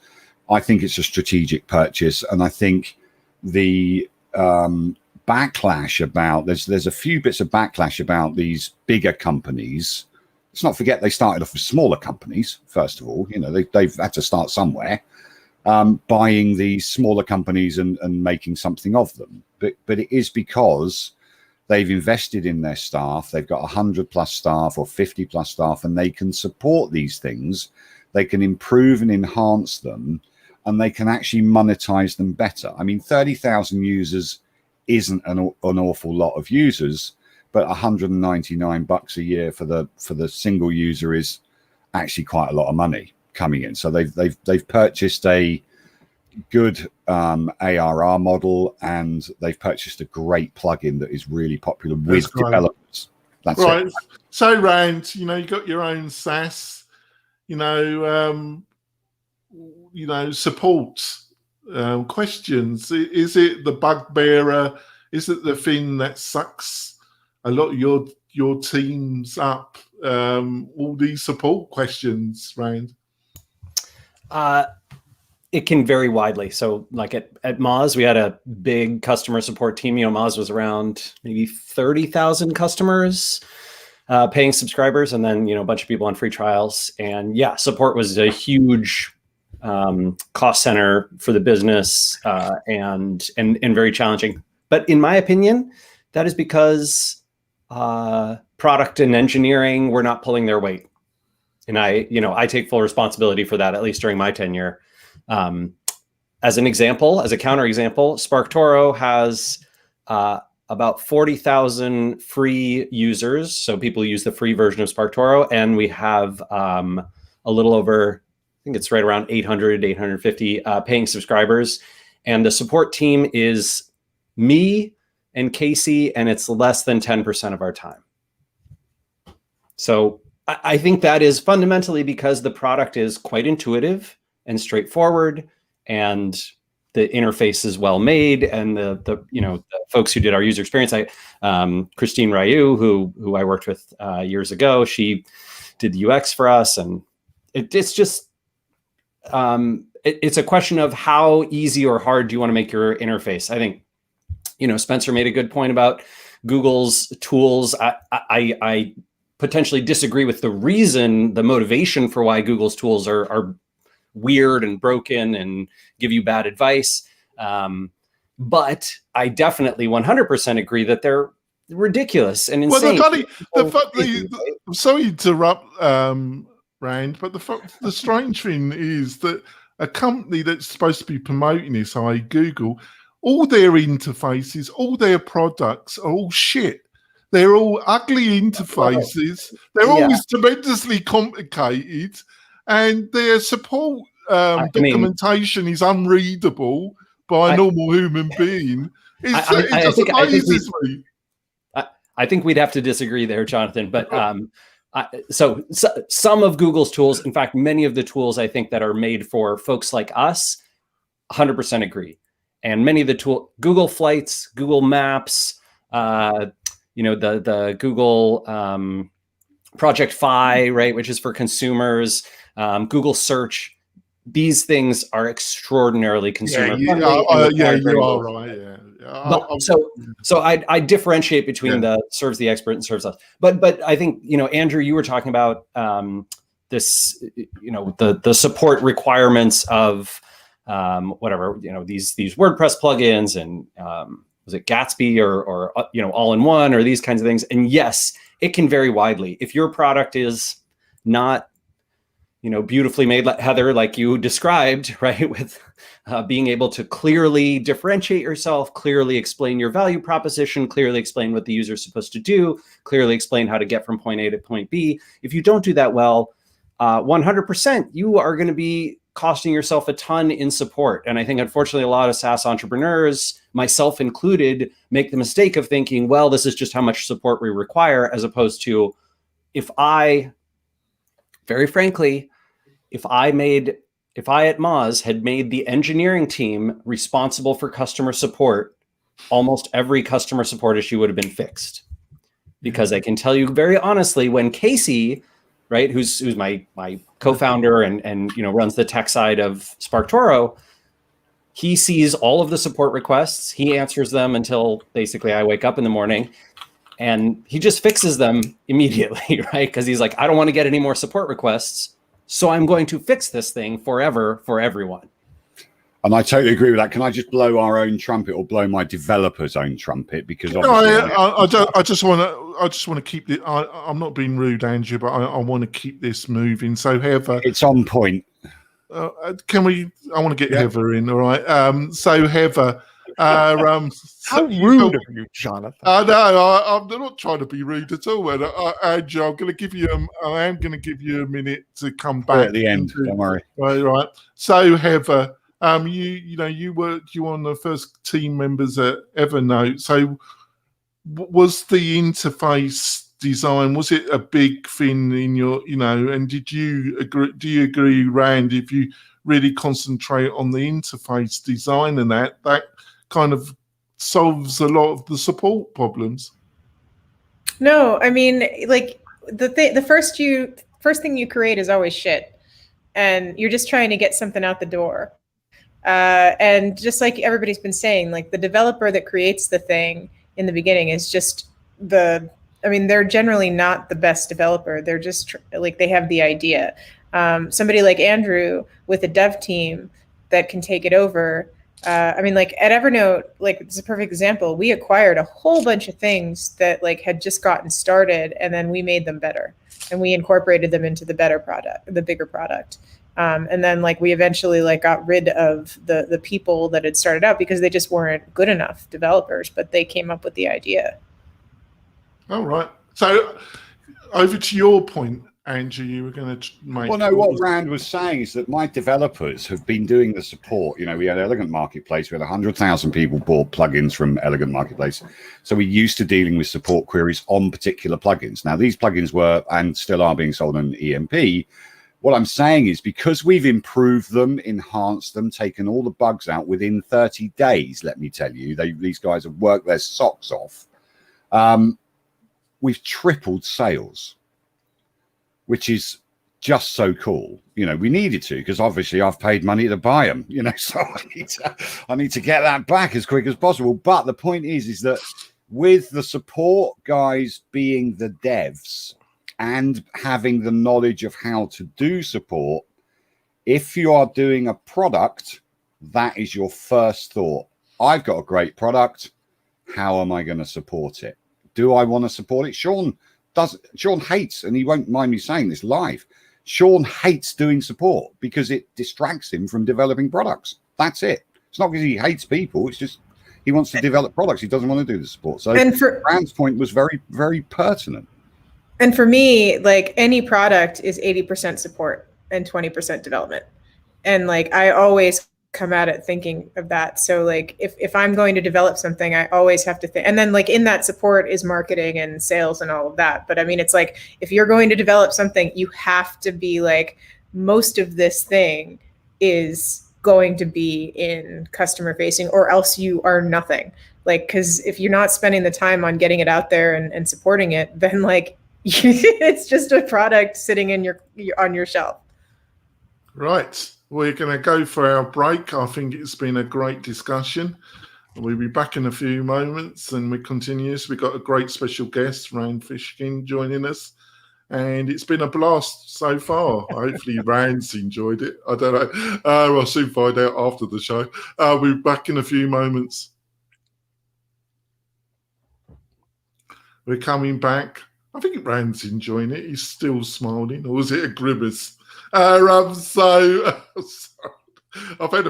I think it's a strategic purchase, and I think the backlash about there's a few bits of backlash about these bigger companies. Let's not forget they started off with smaller companies first of all. They've had to start somewhere. Buying these smaller companies and making something of them, but it is because they've invested in their staff. They've got 100+ staff or 50+ staff, and they can support these things. They can improve and enhance them, and they can actually monetize them better. I mean, 30,000 users isn't an awful lot of users, but $199 a year for the single user is actually quite a lot of money coming in. So they've purchased a good ARR model, and they've purchased a great plugin that is really popular with developers. That's right. It. So Rand, you got your own SaaS, support questions. Is it the bugbearer? Is it the thing that sucks a lot of your teams up? All these support questions, Rand. It can vary widely. So like at Moz, we had a big customer support team. Moz was around maybe 30,000 customers, paying subscribers, and then, a bunch of people on free trials. And yeah, support was a huge cost center for the business, and very challenging. But in my opinion, that is because product and engineering were not pulling their weight. And I take full responsibility for that, at least during my tenure. As a counterexample, SparkToro has about 40,000 free users. So people use the free version of SparkToro, and we have a little over, I think it's right around 800, 850 paying subscribers. And the support team is me and Casey, and it's less than 10% of our time. So I think that is fundamentally because the product is quite intuitive and straightforward, and the interface is well made, and the folks who did our user experience, Christine Ryu, who I worked with years ago, she did the UX for us, and it's just it's a question of how easy or hard do you want to make your interface. I think Spencer made a good point about Google's tools. I potentially disagree with the motivation for why Google's tools are weird and broken and give you bad advice. But I definitely 100% agree that they're ridiculous and insane. Well, I'm sorry to interrupt, Rand, but the strange thing is that a company that's supposed to be promoting this, i.e. Google, all their interfaces, all their products are all shit. They're all ugly interfaces. They're always tremendously complicated, and their support documentation is unreadable by a normal human being. It just amazes me. I think we'd have to disagree there, Jonathan. But so some of Google's tools, in fact, many of the tools I think that are made for folks like us, 100% agree. And many of the Google Flights, Google Maps, the Google Project Fi, right, which is for consumers, Google Search. These things are extraordinarily consumer friendly. You are right. So I differentiate between the serves the expert and serves us. But I think Andrew, you were talking about this, the support requirements of these WordPress plugins and was it Gatsby or all-in-one or these kinds of things. And yes, it can vary widely. If your product is not beautifully made, Heather, like you described, right, with being able to clearly differentiate yourself, clearly explain your value proposition, clearly explain what the user is supposed to do, clearly explain how to get from point A to point B. If you don't do that well, 100%, you are going to be costing yourself a ton in support. And I think, unfortunately, a lot of SaaS entrepreneurs, myself included, make the mistake of thinking, well, this is just how much support we require, as opposed to very frankly, if I at Moz had made the engineering team responsible for customer support, almost every customer support issue would have been fixed. Because I can tell you very honestly, when Casey, right, who's my co-founder and runs the tech side of SparkToro, he sees all of the support requests. He answers them until basically I wake up in the morning. And he just fixes them immediately, right? Because he's like, I don't want to get any more support requests, so I'm going to fix this thing forever for everyone. And I totally agree with that. Can I just blow our own trumpet or blow my developer's own trumpet? Because I just want to keep it. I'm not being rude, Andrew, but I want to keep this moving. So Heather, it's on point. Can we? I want to get Heather in. All right. So Heather. How rude of you, Jonathan. I know. I'm not trying to be rude at all. And Andrew, I am going to give you a minute to come back at the end. Don't worry. Right. So Heather, you were one of the first team members at Evernote. So was the interface design, was it a big thing in your, and do you agree, Rand, if you really concentrate on the interface design and that kind of solves a lot of the support problems? No, I mean, like the first thing you create is always shit, and you're just trying to get something out the door. And just like everybody's been saying, like the developer that creates the thing in the beginning is just they're generally not the best developer. They're just they have the idea. Somebody like Andrew with a dev team that can take it over. At Evernote, it's a perfect example. We acquired a whole bunch of things that had just gotten started, and then we made them better, and we incorporated them into the better product, the bigger product. And then like we eventually like got rid of the people that had started out because they just weren't good enough developers, but they came up with the idea. All right. So over to your point, Andrew, you were going to make. Well, no, what Rand was saying is that my developers have been doing the support. You know, we had Elegant Marketplace. We had 100,000 people bought plugins from Elegant Marketplace. So we're used to dealing with support queries on particular plugins. Now, these plugins were and still are being sold on EMP. What I'm saying is because we've improved them, enhanced them, taken all the bugs out within 30 days, let me tell you, these guys have worked their socks off. We've tripled sales, which is just so cool. You know, we needed to, because obviously I've paid money to buy them, you know, so I need to get that back as quick as possible. But the point is that with the support guys being the devs and having the knowledge of how to do support, if you are doing a product, that is your first thought. I've got a great product. How am I going to support it? Do I want to support it? Sean hates, and he won't mind me saying this live, Sean hates doing support because it distracts him from developing products. That's it. It's not because he hates people. It's just he wants to develop products. He doesn't want to do the support. So Rand's point was very, very pertinent. And for me, like any product is 80% support and 20% development. And like I always come at it thinking of that. So like if I'm going to develop something, I always have to think, and then like in that support is marketing and sales and all of that. But I mean, it's like if you're going to develop something, you have to be like, most of this thing is going to be in customer facing, or else you are nothing. Like, because if you're not spending the time on getting it out there and supporting it, then like it's just a product sitting in on your shelf. Right. We're going to go for our break. I think it's been a great discussion. We'll be back in a few moments and we continue. So we've got a great special guest, Rand Fishkin, joining us. And it's been a blast so far. Hopefully Rand's enjoyed it. I don't know. We'll soon find out after the show. We'll be back in a few moments. We're coming back. I think Rand's enjoying it. He's still smiling. Or was it a grimace? So I've had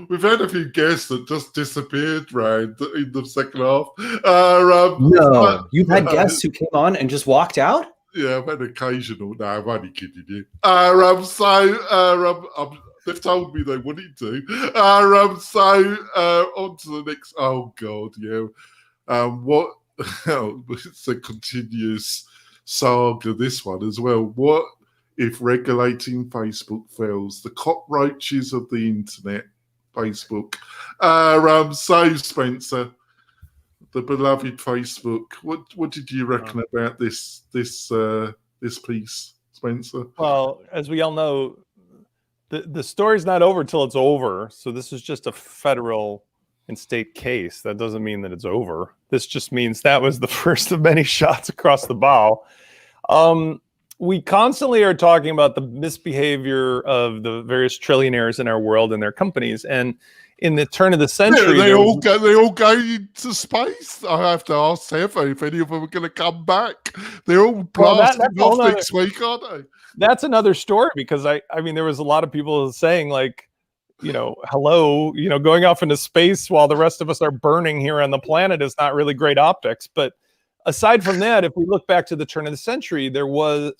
we've had a few guests that just disappeared, Rand, in the second half. No, you've had guests who came on and just walked out? Yeah, I've had occasional. No, I'm only kidding you. They've told me they wanted to. On to the next. Oh God, yeah. It's a continuous saga. This one as well. What if regulating Facebook fails? The cockroaches of the internet, Facebook. So Spencer, the beloved Facebook. What did you reckon about this piece, Spencer? Well, as we all know, the story's not over till it's over. So this is just a federal and state case. That doesn't mean that it's over. This just means that was the first of many shots across the bow. We constantly are talking about the misbehavior of the various trillionaires in our world and their companies. And in the turn of the century, they all go into space. I have to ask Sefa if any of them are going to come back. They're all blasting off next week, aren't they? That's another story, because I mean, there was a lot of people saying like, hello, going off into space while the rest of us are burning here on the planet is not really great optics. But aside from that, if we look back to the turn of the century, there were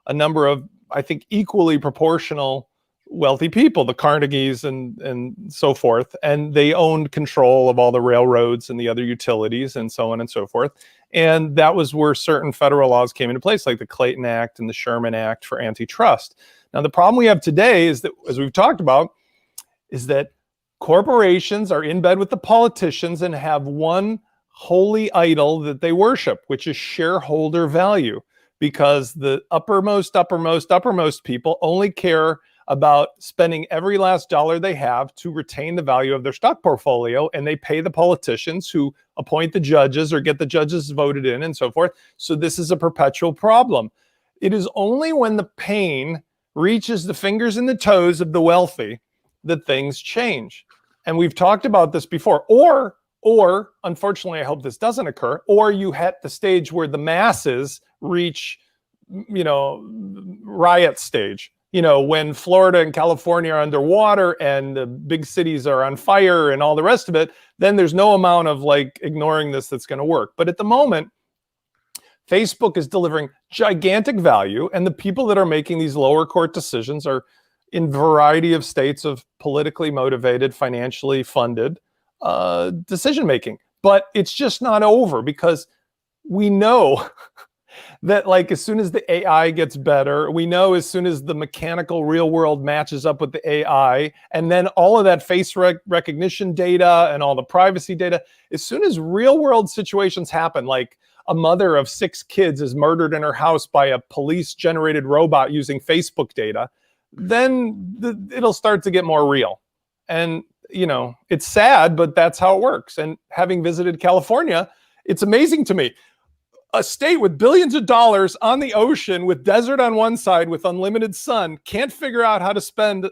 a number of, I think, equally proportional wealthy people, the Carnegies and so forth, and they owned control of all the railroads and the other utilities and so on and so forth. And that was where certain federal laws came into place, like the Clayton Act and the Sherman Act for antitrust. Now, the problem we have today is that, as we've talked about, is that corporations are in bed with the politicians and have one holy idol that they worship, which is shareholder value, because the uppermost people only care about spending every last dollar they have to retain the value of their stock portfolio, and they pay the politicians who appoint the judges or get the judges voted in and so forth. So this is a perpetual problem. It is only when the pain reaches the fingers and the toes of the wealthy that things change. And we've talked about this before. Or unfortunately, I hope this doesn't occur, or you hit the stage where the masses reach, riot stage. when Florida and California are underwater and the big cities are on fire and all the rest of it, then there's no amount of like ignoring this that's going to work. But at the moment, Facebook is delivering gigantic value, and the people that are making these lower court decisions are in a variety of states of politically motivated, financially funded decision making. But it's just not over, because we know that like as soon as the AI gets better, we know as soon as the mechanical real world matches up with the AI, and then all of that face recognition data and all the privacy data, as soon as real world situations happen, like a mother of 6 kids is murdered in her house by a police generated robot using Facebook data, then it'll start to get more real. And, it's sad, but that's how it works. And having visited California, it's amazing to me. A state with billions of dollars on the ocean, with desert on one side, with unlimited sun, can't figure out how to spend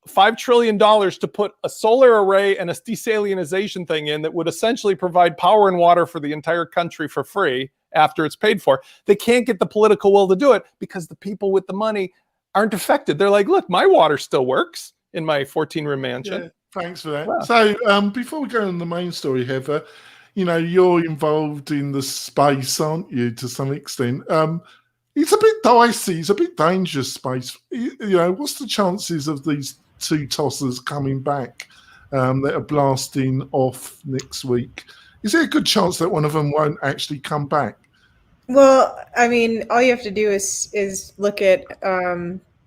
$5 trillion to put a solar array and a desalinization thing in that would essentially provide power and water for the entire country for free after it's paid for. They can't get the political will to do it because the people with the money aren't affected. They're like, look, my water still works in my 14-room mansion. Yeah, thanks for that. Wow. So before we go on the main story, Heather, you're involved in the space, aren't you, to some extent? It's a bit dicey. It's a bit dangerous space. What's the chances of these 2 tossers coming back that are blasting off next week? Is there a good chance that one of them won't actually come back? Well, I mean, all you have to do is look at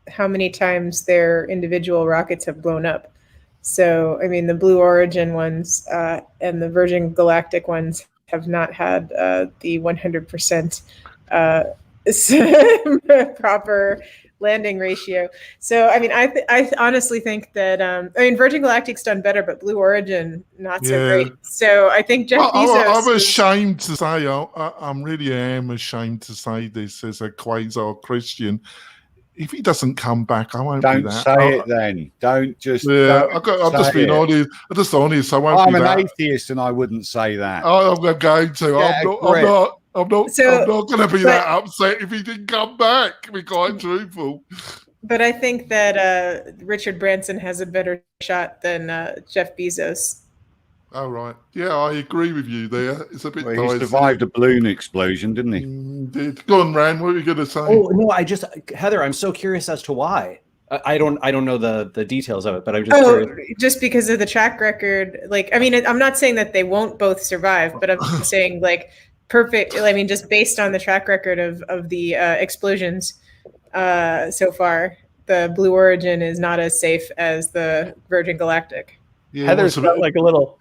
how many times their individual rockets have blown up. So, I mean, the Blue Origin ones and the Virgin Galactic ones have not had the 100% proper landing ratio. So, I mean, I honestly think that, Virgin Galactic's done better, but Blue Origin, not so great. So I think Jeff Bezos... I'm ashamed to say, I really am ashamed to say this as a Quasar Christian. If he doesn't come back, I won't be that. Don't say it then. Don't just... Yeah, I'm just being honest. I'm just honest. I won't be that. I'm an atheist and I wouldn't say that. I'm going to. Yeah, I'm not going to be that upset if he didn't come back, to be quite truthful. But I think that Richard Branson has a better shot than Jeff Bezos. Oh, right. Yeah, I agree with you there. It's a bit dicey. He survived a balloon explosion, didn't he? Did. Go on, Rand. What were you going to say? Oh, no, Heather, I'm so curious as to why. I don't know the details of it, but I'm just curious. Just because of the track record. Like, I mean, I'm not saying that they won't both survive, but I'm saying like perfect. I mean, just based on the track record of the explosions so far, the Blue Origin is not as safe as the Virgin Galactic. Yeah, Heather's got like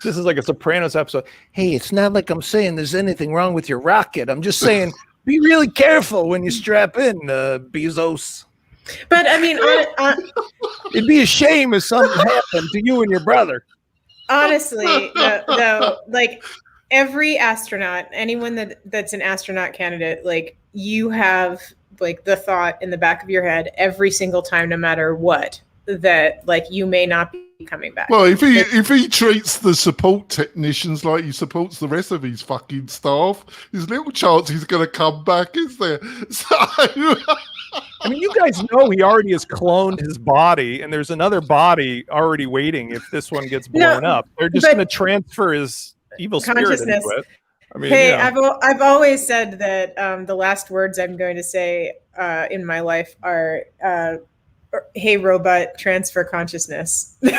this is like a Sopranos episode. Hey, it's not like I'm saying there's anything wrong with your rocket. I'm just saying be really careful when you strap in, Bezos. But I mean, it'd be a shame if something happened to you and your brother. Honestly, though, like every astronaut, anyone that's an astronaut candidate, like you have like the thought in the back of your head every single time, no matter what, that like you may not be coming back. Well, if he treats the support technicians like he supports the rest of his fucking staff, there's little chance he's going to come back, is there? So, I mean, you guys know he already has cloned his body, and there's another body already waiting if this one gets blown up. They're just going to transfer his evil spirit into it. I mean, hey, I've always said that the last words I'm going to say in my life are. Hey, robot, transfer consciousness. Well,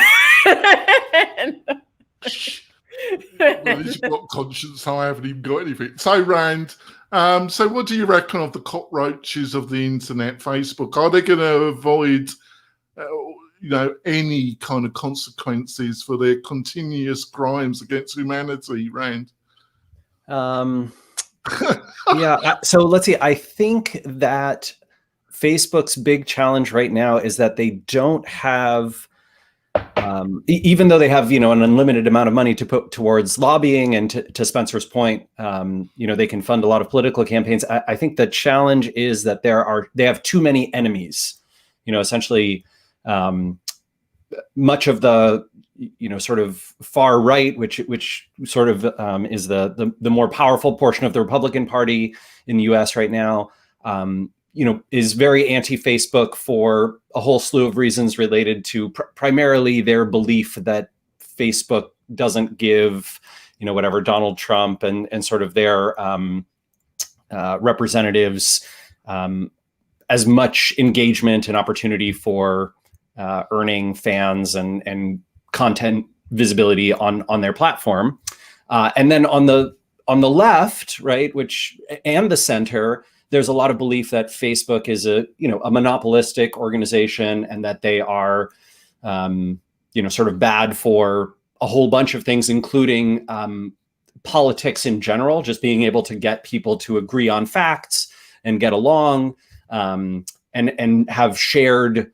he's got conscience. I haven't even got anything. So, Rand, so what do you reckon of the cockroaches of the internet, Facebook? Are they going to avoid, any kind of consequences for their continuous crimes against humanity, Rand? Yeah. So let's see. I think that Facebook's big challenge right now is that they don't have, even though they have, an unlimited amount of money to put towards lobbying, and to Spencer's point, they can fund a lot of political campaigns. I think the challenge is that they have too many enemies. Essentially, much of the, sort of far right, which sort of is the more powerful portion of the Republican Party in the U.S. right now. is very anti-Facebook for a whole slew of reasons related to primarily their belief that Facebook doesn't give, whatever, Donald Trump and sort of their representatives as much engagement and opportunity for earning fans and content visibility on their platform. And then on the left, right, and the center, there's a lot of belief that Facebook is a monopolistic organization and that they are, sort of bad for a whole bunch of things, including politics in general, just being able to get people to agree on facts and get along, and have shared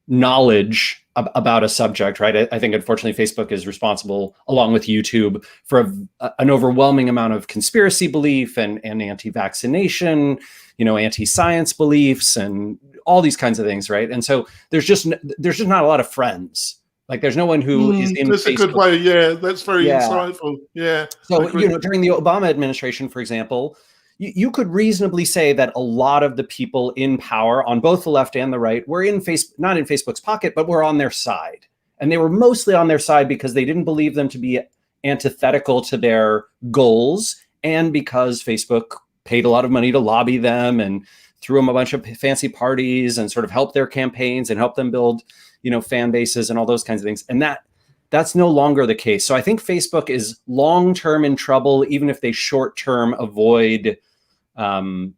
knowledge about a subject, right? I think, unfortunately, Facebook is responsible, along with YouTube, for an overwhelming amount of conspiracy belief and anti-vaccination, anti-science beliefs, and all these kinds of things, right? And so there's just not a lot of friends. Like, there's no one who is in That's Facebook. a good way. Yeah, that's very insightful. Yeah. So, during the Obama administration, for example, you could reasonably say that a lot of the people in power on both the left and the right were not in Facebook's pocket, but were on their side. And they were mostly on their side because they didn't believe them to be antithetical to their goals, and because Facebook paid a lot of money to lobby them and threw them a bunch of fancy parties and sort of helped their campaigns and helped them build, fan bases and all those kinds of things. And that's no longer the case. So I think Facebook is long-term in trouble, even if they short-term avoid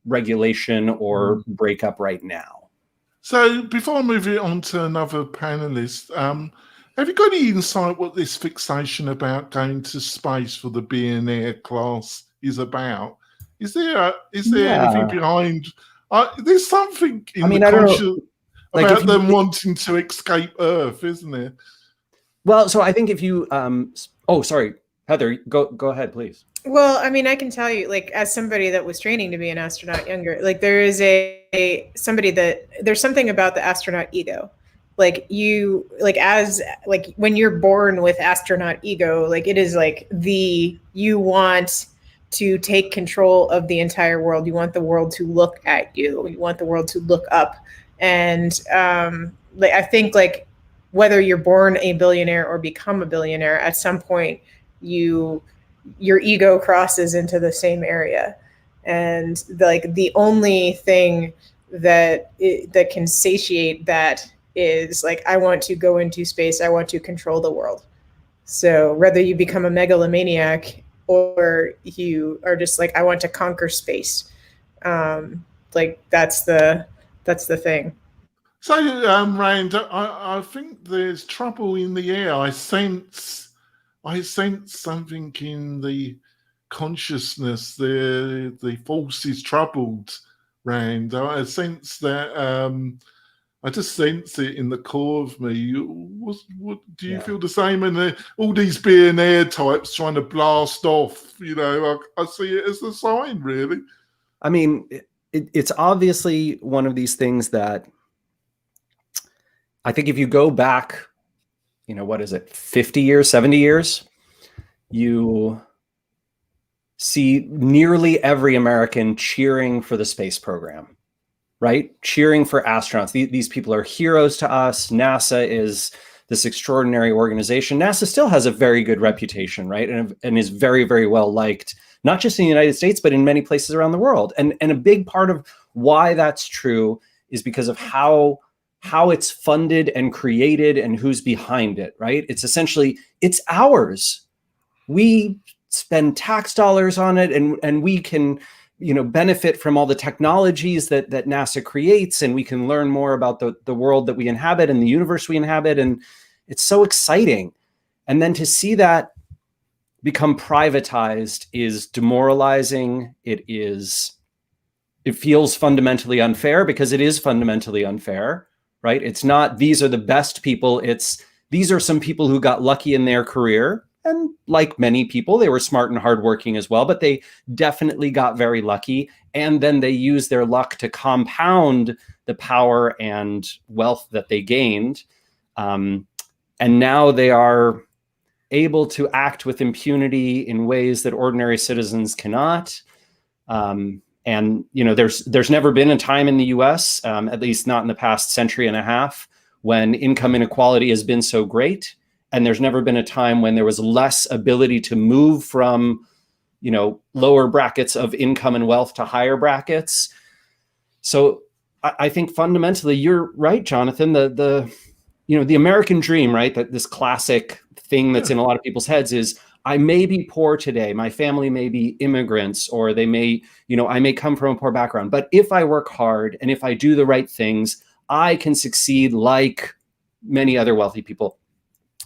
regulation or breakup right now. So before I move it on to another panelist, have you got any insight what this fixation about going to space for the billionaire class is about? Is there anything behind? There's something in the conscience about them wanting to escape Earth, isn't there? Well, so I think if you, sorry, Heather, go ahead, please. Well, I mean, I can tell you, like, as somebody that was training to be an astronaut younger, like, there is there's something about the astronaut ego. Like, when you're born with astronaut ego, like, it is like you want to take control of the entire world. You want the world to look at you. You want the world to look up. And I think, like, whether you're born a billionaire or become a billionaire, at some point your ego crosses into the same area. And the only thing that can satiate that is, like, I want to go into space. I want to control the world. So whether you become a megalomaniac or you are just like, I want to conquer space, that's the thing. So, Rand, I think there's trouble in the air. I sense something in the consciousness. The force is troubled, Rand. I sense that. I just sense it in the core of me. What do you feel the same? And all these billionaire types trying to blast off. I see it as a sign, really. I mean, it's obviously one of these things that I think if you go back, 50 years, 70 years, you see nearly every American cheering for the space program, right? Cheering for astronauts. These people are heroes to us. NASA is this extraordinary organization. NASA still has a very good reputation, right? And is very, very well liked, not just in the United States, but in many places around the world. And a big part of why that's true is because of how it's funded and created and who's behind it, right? It's essentially, it's ours. We spend tax dollars on it, and we can, benefit from all the technologies that NASA creates, and we can learn more about the world that we inhabit and the universe we inhabit. And it's so exciting. And then to see that become privatized is demoralizing. It feels fundamentally unfair, because it is fundamentally unfair, right? It's not, these are the best people. It's, these are some people who got lucky in their career. And like many people, they were smart and hardworking as well, but they definitely got very lucky. And then they used their luck to compound the power and wealth that they gained. And now they are able to act with impunity in ways that ordinary citizens cannot. And there's never been a time in the U.S., at least not in the past century and a half, when income inequality has been so great. And there's never been a time when there was less ability to move from, lower brackets of income and wealth to higher brackets. So I think fundamentally, you're right, Jonathan. The American dream, right? That this classic thing that's in a lot of people's heads is, I may be poor today. My family may be immigrants, or they may, I may come from a poor background. But if I work hard and if I do the right things, I can succeed like many other wealthy people.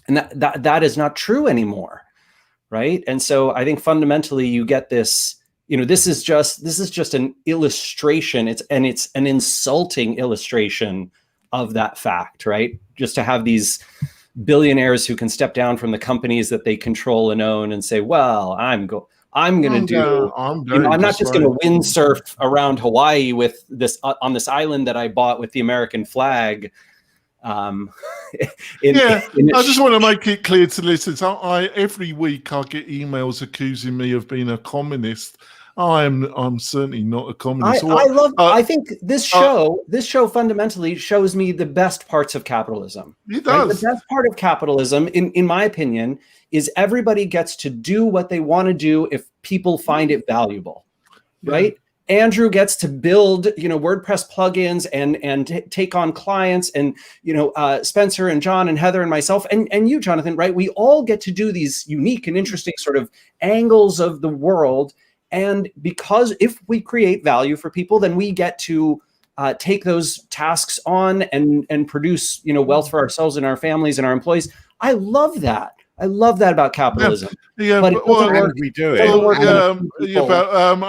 And that is not true anymore, right? And so I think fundamentally you get this, this is just an illustration. It's an insulting illustration of that fact, right? Just to have these billionaires who can step down from the companies that they control and own and say, well, I'm not just going to windsurf around Hawaii with this on this island that I bought with the American flag. I just want to make it clear to listeners. Every week I get emails accusing me of being a communist. I'm certainly not a communist. I think this show fundamentally shows me the best parts of capitalism. It does. Right? The best part of capitalism, in my opinion, is everybody gets to do what they want to do if people find it valuable, right? Andrew gets to build, WordPress plugins and take on clients, and Spencer and John and Heather and myself and you, Jonathan, right? We all get to do these unique and interesting sort of angles of the world. And because if we create value for people, then we get to take those tasks on and produce, wealth for ourselves and our families and our employees. I love that. I love that about capitalism. But we do it. I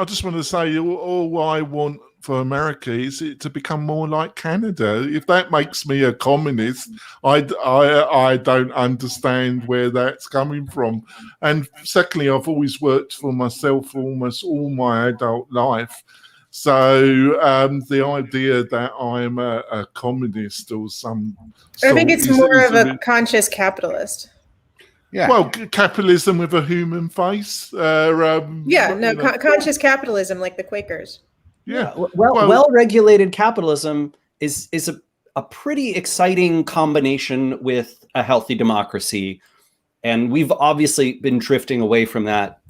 just want to say, all I want for America is it to become more like Canada. If that makes me a communist, I don't understand where that's coming from. And secondly, I've always worked for myself almost all my adult life. So the idea that I'm a communist or some... I think it's more of a conscious capitalist. Yeah. Well, capitalism with a human face. Conscious capitalism, like the Quakers. Yeah. Well-regulated capitalism is a pretty exciting combination with a healthy democracy, and we've obviously been drifting away from that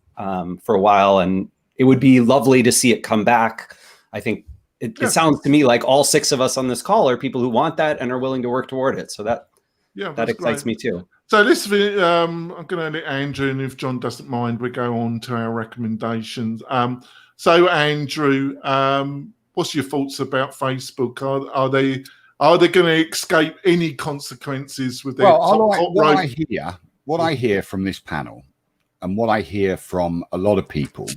for a while. And it would be lovely to see it come back. I think it sounds to me like all six of us on this call are people who want that and are willing to work toward it. So that excites me too. So listen, I'm going to let Andrew, and if John doesn't mind, we go on to our recommendations. So Andrew, what's your thoughts about Facebook? Are they going to escape any consequences with their what I hear from this panel, and what I hear from a lot of people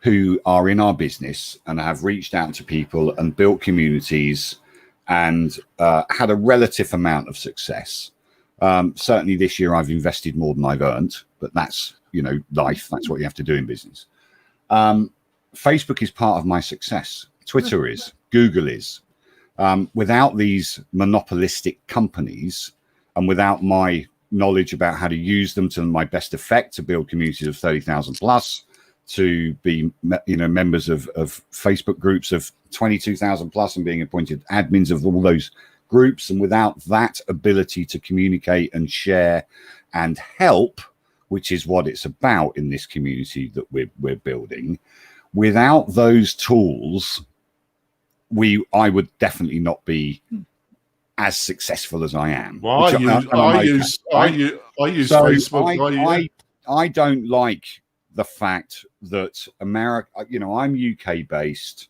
who are in our business and have reached out to people and built communities and had a relative amount of success. Certainly this year I've invested more than I've earned, but that's, life. That's what you have to do in business. Facebook is part of my success. Twitter is, Google is. Without these monopolistic companies and without my knowledge about how to use them to my best effect to build communities of 30,000 plus, to be, members of Facebook groups of 22,000 plus and being appointed admins of all those groups, and without that ability to communicate and share and help, which is what it's about in this community that we're building, without those tools, I would definitely not be as successful as I am. Well, I use Facebook. I don't like the fact that America, I'm UK based.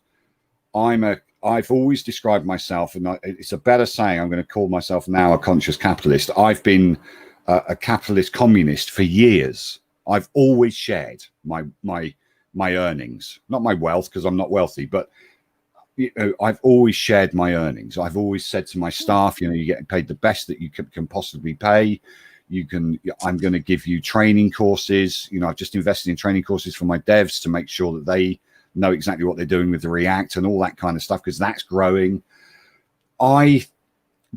I've always described myself, and it's a better saying, I'm going to call myself now a conscious capitalist. I've been a capitalist communist for years. I've always shared my earnings, not my wealth, because I'm not wealthy, but I've always shared my earnings. I've always said to my staff, you get paid the best that you can possibly pay. I'm going to give you training courses. I've just invested in training courses for my devs to make sure that they know exactly what they're doing with the React and all that kind of stuff, because that's growing. I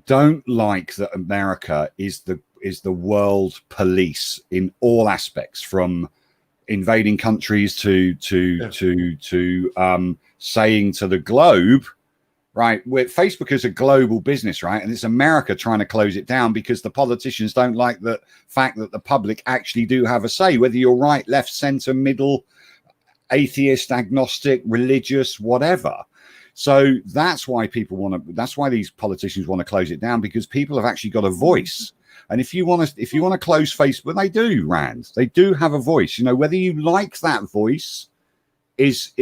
don't like that America is the world police in all aspects, from invading countries to saying to the globe, right? Facebook is a global business, right? And it's America trying to close it down because the politicians don't like the fact that the public actually do have a say, whether you're right, left, center, middle, atheist, agnostic, religious, whatever. So that's why that's why these politicians want to close it down, because people have actually got a voice. And if you want to close Facebook, they do, Rand. They do have a voice. Whether you like that voice is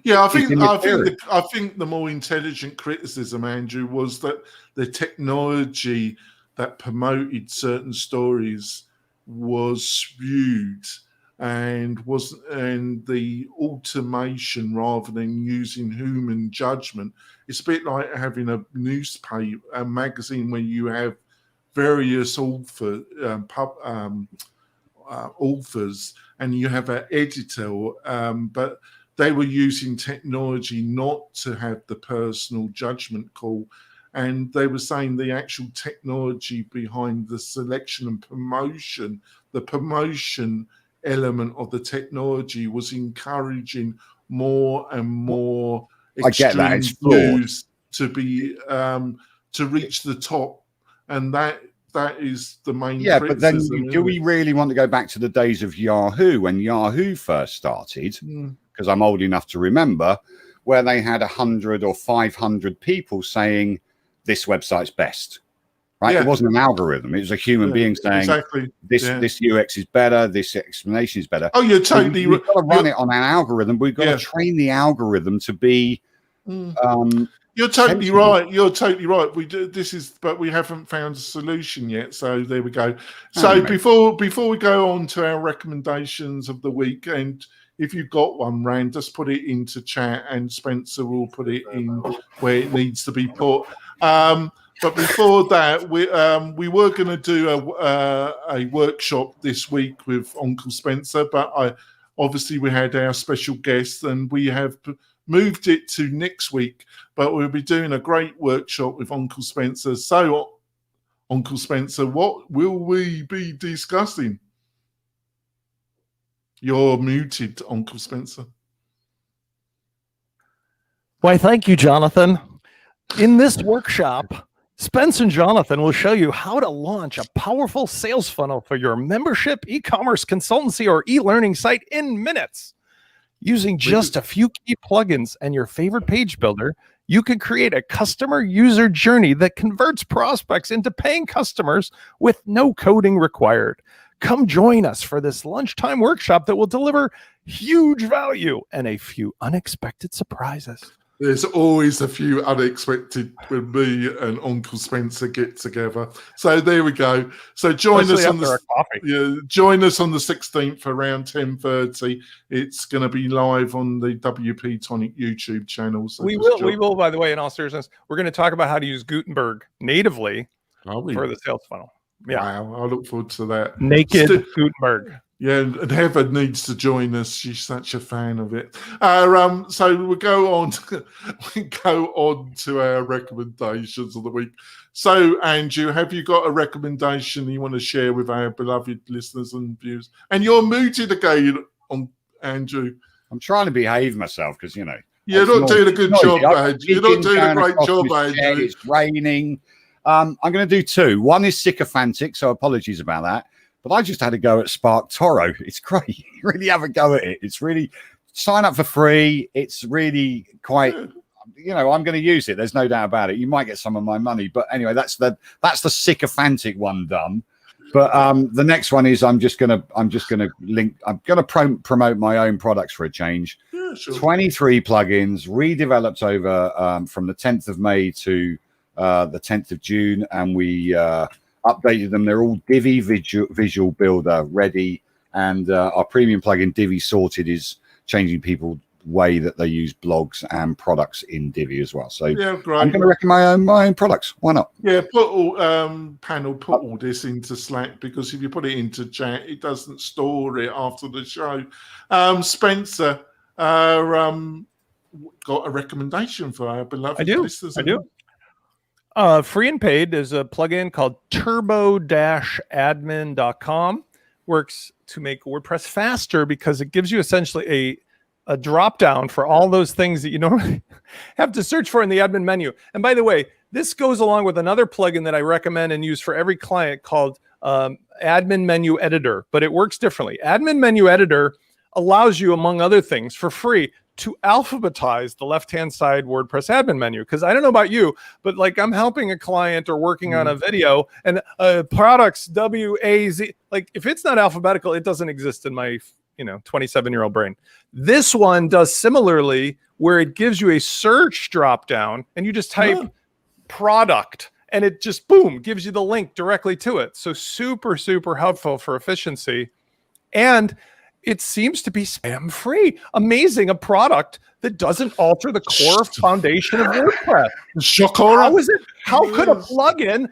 yeah. I think the more intelligent criticism, Andrew, was that the technology that promoted certain stories was skewed and the automation rather than using human judgment. It's a bit like having a newspaper, a magazine where you have various authors, and you have an editor, but they were using technology not to have the personal judgment call. And they were saying the actual technology behind the selection and promotion, the promotion element of the technology was encouraging more and more extreme views to be to reach the top. And that is the main criticism. But then do we really want to go back to the days of Yahoo, when Yahoo first started? Because I'm old enough to remember, where they had 100 or 500 people saying this website's best, right? It wasn't an algorithm. It was a human being saying this UX is better, this explanation is better. Oh, you're totally We've got to run it on an algorithm. We've got to train the algorithm to be You're totally right. You're totally right. We do but we haven't found a solution yet. So there we go. So before we go on to our recommendations of the week, and if you've got one, Rand, just put it into chat, and Spencer will put it in where it needs to be put. But before that, we were going to do a workshop this week with Uncle Spencer, but obviously we had our special guest, and we have moved it to next week. But we'll be doing a great workshop with Uncle Spencer. So, Uncle Spencer, what will we be discussing? You're muted, Uncle Spencer. Why, thank you, Jonathan. In this workshop, Spence and Jonathan will show you how to launch a powerful sales funnel for your membership, e-commerce, consultancy, or e-learning site in minutes. Using just a few key plugins and your favorite page builder, you can create a customer user journey that converts prospects into paying customers with no coding required. Come join us for this lunchtime workshop that will deliver huge value and a few unexpected surprises. There's always a few unexpected when me and Uncle Spencer get together. So there we go. So join us on the 16th around 10:30. It's going to be live on the WP-Tonic YouTube channel. So we will, by the way, in all seriousness, we're going to talk about how to use Gutenberg natively for the sales funnel. Yeah. Wow, I look forward to that. Naked Gutenberg. Yeah, and Heather needs to join us. She's such a fan of it. So we'll go on to our recommendations of the week. So, Andrew, have you got a recommendation you want to share with our beloved listeners and viewers? And you're muted again, Andrew. I'm trying to behave myself because, you're not doing a good job, Andrew. You're not doing a great job, Andrew. It's raining. I'm going to do two. One is sycophantic, so apologies about that. But I just had a go at Spark Toro. It's great. You really have a go at it. It's really, sign up for free. It's really quite, I'm going to use it. There's no doubt about it. You might get some of my money. But anyway, that's the sycophantic one done. But the next one is I'm just going to promote my own products for a change. Yeah, sure. 23 plugins redeveloped over from the 10th of May to the 10th of June. And we updated them. They're all Divi visual builder ready, and our premium plugin Divi Sorted is changing people's way that they use blogs and products in Divi as well. So great. I'm going to recommend my own products. Why not? Yeah, put all this into Slack, because if you put it into chat, it doesn't store it after the show. Spencer, got a recommendation for our beloved listeners? I do. Free and paid is a plugin called turbo-admin.com. works to make WordPress faster because it gives you essentially a drop down for all those things that you normally have to search for in the admin menu. And by the way, this goes along with another plugin that I recommend and use for every client called Admin Menu Editor, but it works differently. Admin Menu Editor allows you, among other things, for free to alphabetize the left-hand side WordPress admin menu. Because I don't know about you, but like I'm helping a client or working on a video and products W-A-Z, like if it's not alphabetical, it doesn't exist in my 27-year-old brain. This one does similarly, where it gives you a search drop down and you just type product and it just boom gives you the link directly to it. So super, super helpful for efficiency. And it seems to be spam free. Amazing. A product that doesn't alter the core foundation of WordPress. How could a plugin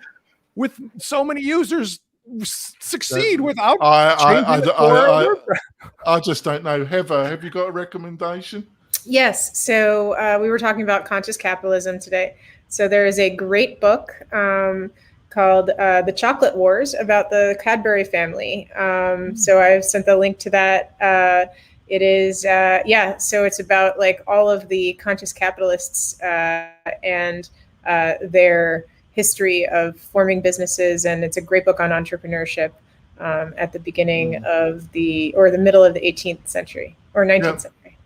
with so many users succeed without changing the core of WordPress? I just don't know. Heather, have you got a recommendation? Yes. So we were talking about conscious capitalism today. So there is a great book called The Chocolate Wars about the Cadbury family. So I've sent the link to that. It is, so it's about like all of the conscious capitalists and their history of forming businesses. And it's a great book on entrepreneurship at the beginning of the middle of the 18th century or 19th century.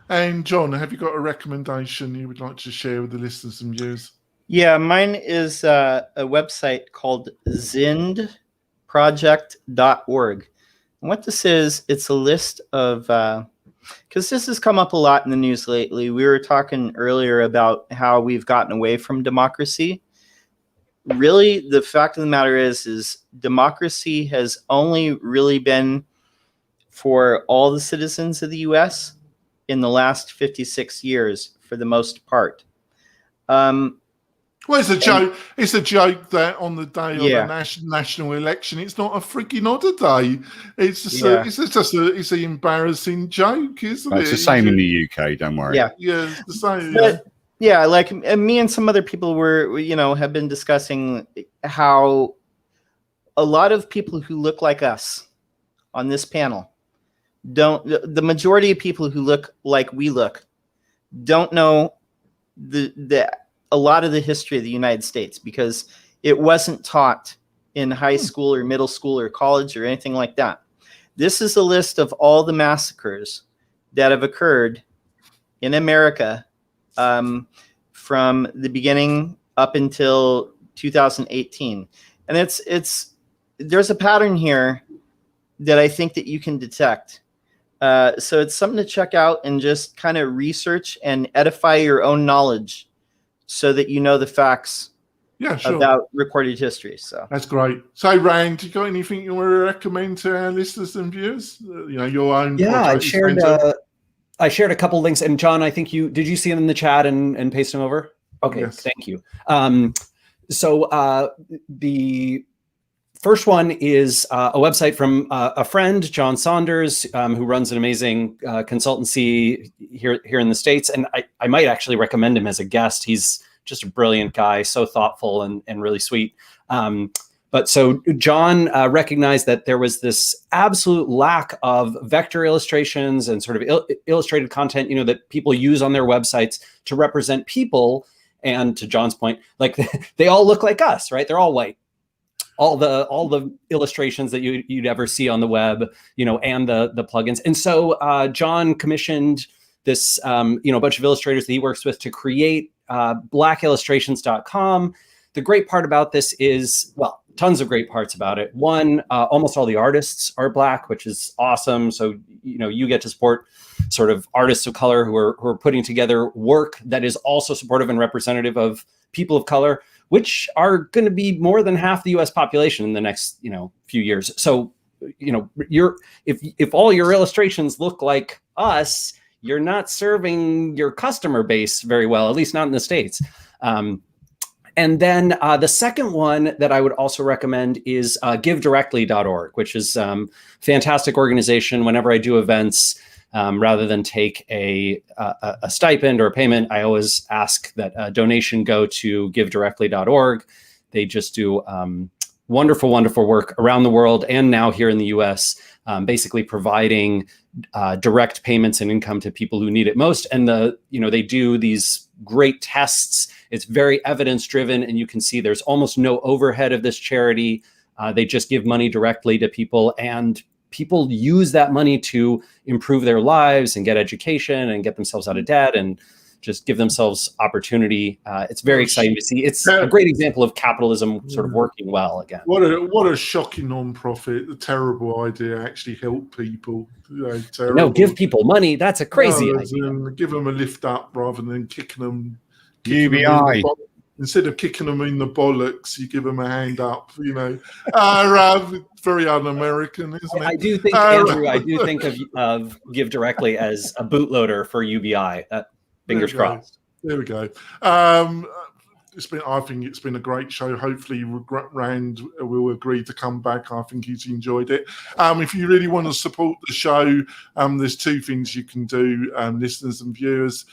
And John, have you got a recommendation you would like to share with the listeners and viewers? Yeah, mine is a website called zindproject.org. And what this is, it's a list of, because this has come up a lot in the news lately. We were talking earlier about how we've gotten away from democracy. Really, the fact of the matter is democracy has only really been for all the citizens of the U.S. in the last 56 years, for the most part. Well, it's a joke. It's a joke that on the day of the national election, it's not a freaking holiday. It's just it's an embarrassing joke, isn't it? It's the same in the UK. Don't worry. Yeah, it's the same. But, like me and some other people have been discussing how a lot of people who look like us on this panel the majority of people who look like we look don't know a lot of the history of the United States, because it wasn't taught in high school or middle school or college or anything like that. This is a list of all the massacres that have occurred in America from the beginning up until 2018. And there's a pattern here that I think that you can detect. So it's something to check out and just kind of research and edify your own knowledge so that you know the facts about recorded history. So that's great. So Rand, you got anything you want to recommend to our listeners and viewers? Your own. Yeah, I shared a couple links, and John, I think did you see them in the chat and paste them over? Okay, yes. Thank you. So the first one is a website from a friend, John Saunders, who runs an amazing consultancy here in the States. And I might actually recommend him as a guest. He's just a brilliant guy, so thoughtful and really sweet. But so John recognized that there was this absolute lack of vector illustrations and sort of illustrated content, that people use on their websites to represent people. And to John's point, like they all look like us, right? They're all white. All the illustrations that you'd ever see on the web, and the plugins. And so John commissioned this, bunch of illustrators that he works with to create blackillustrations.com. The great part about this is, tons of great parts about it. One, almost all the artists are Black, which is awesome. So, you get to support sort of artists of color who are putting together work that is also supportive and representative of people of color, which are going to be more than half the U.S. population in the next, few years. So, if all your illustrations look like us, you're not serving your customer base very well, at least not in the States. And then the second one that I would also recommend is givedirectly.org, which is a fantastic organization. Whenever I do events, rather than take a stipend or a payment, I always ask that a donation go to givedirectly.org. They just do wonderful, wonderful work around the world and now here in the US, basically providing direct payments and income to people who need it most. And they do these great tests. It's very evidence driven, and you can see there's almost no overhead of this charity. They just give money directly to people, and people use that money to improve their lives and get education and get themselves out of debt and just give themselves opportunity. It's very exciting to see. It's a great example of capitalism sort of working well again. What a shocking non-profit. The terrible idea, actually help people. No, give people money. That's a crazy idea. Give them a lift up rather than kicking them. UBI. Instead of kicking them in the bollocks, you give them a hand up. Very un-American, isn't it? I do think, Andrew. I do think of Give Directly as a bootloader for UBI. Fingers crossed. There we go. I think it's been a great show. Hopefully Rand will agree to come back. I think he's enjoyed it. If you really want to support the show, there's two things you can do, listeners and viewers.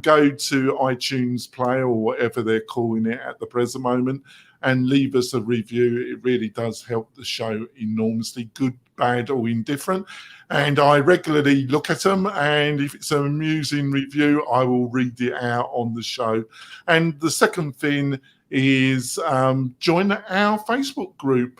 Go to iTunes Play or whatever they're calling it at the present moment and leave us a review. It really does help the show enormously, good, bad or indifferent. And I regularly look at them, and if it's an amusing review, I will read it out on the show. And the second thing is join our Facebook group.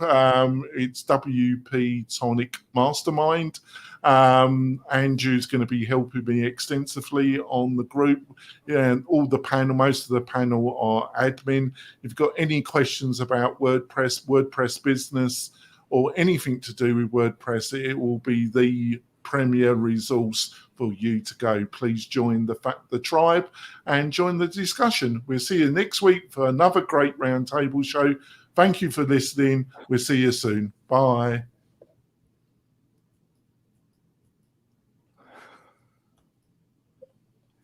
It's WP-Tonic Mastermind. Andrew's going to be helping me extensively on the group. And all the panel, most of the panel are admin. If you've got any questions about WordPress business, or anything to do with WordPress, it will be the premier resource for you to go. Please join the tribe and join the discussion. We'll see you next week for another great roundtable show. Thank you for listening. We'll see you soon. Bye.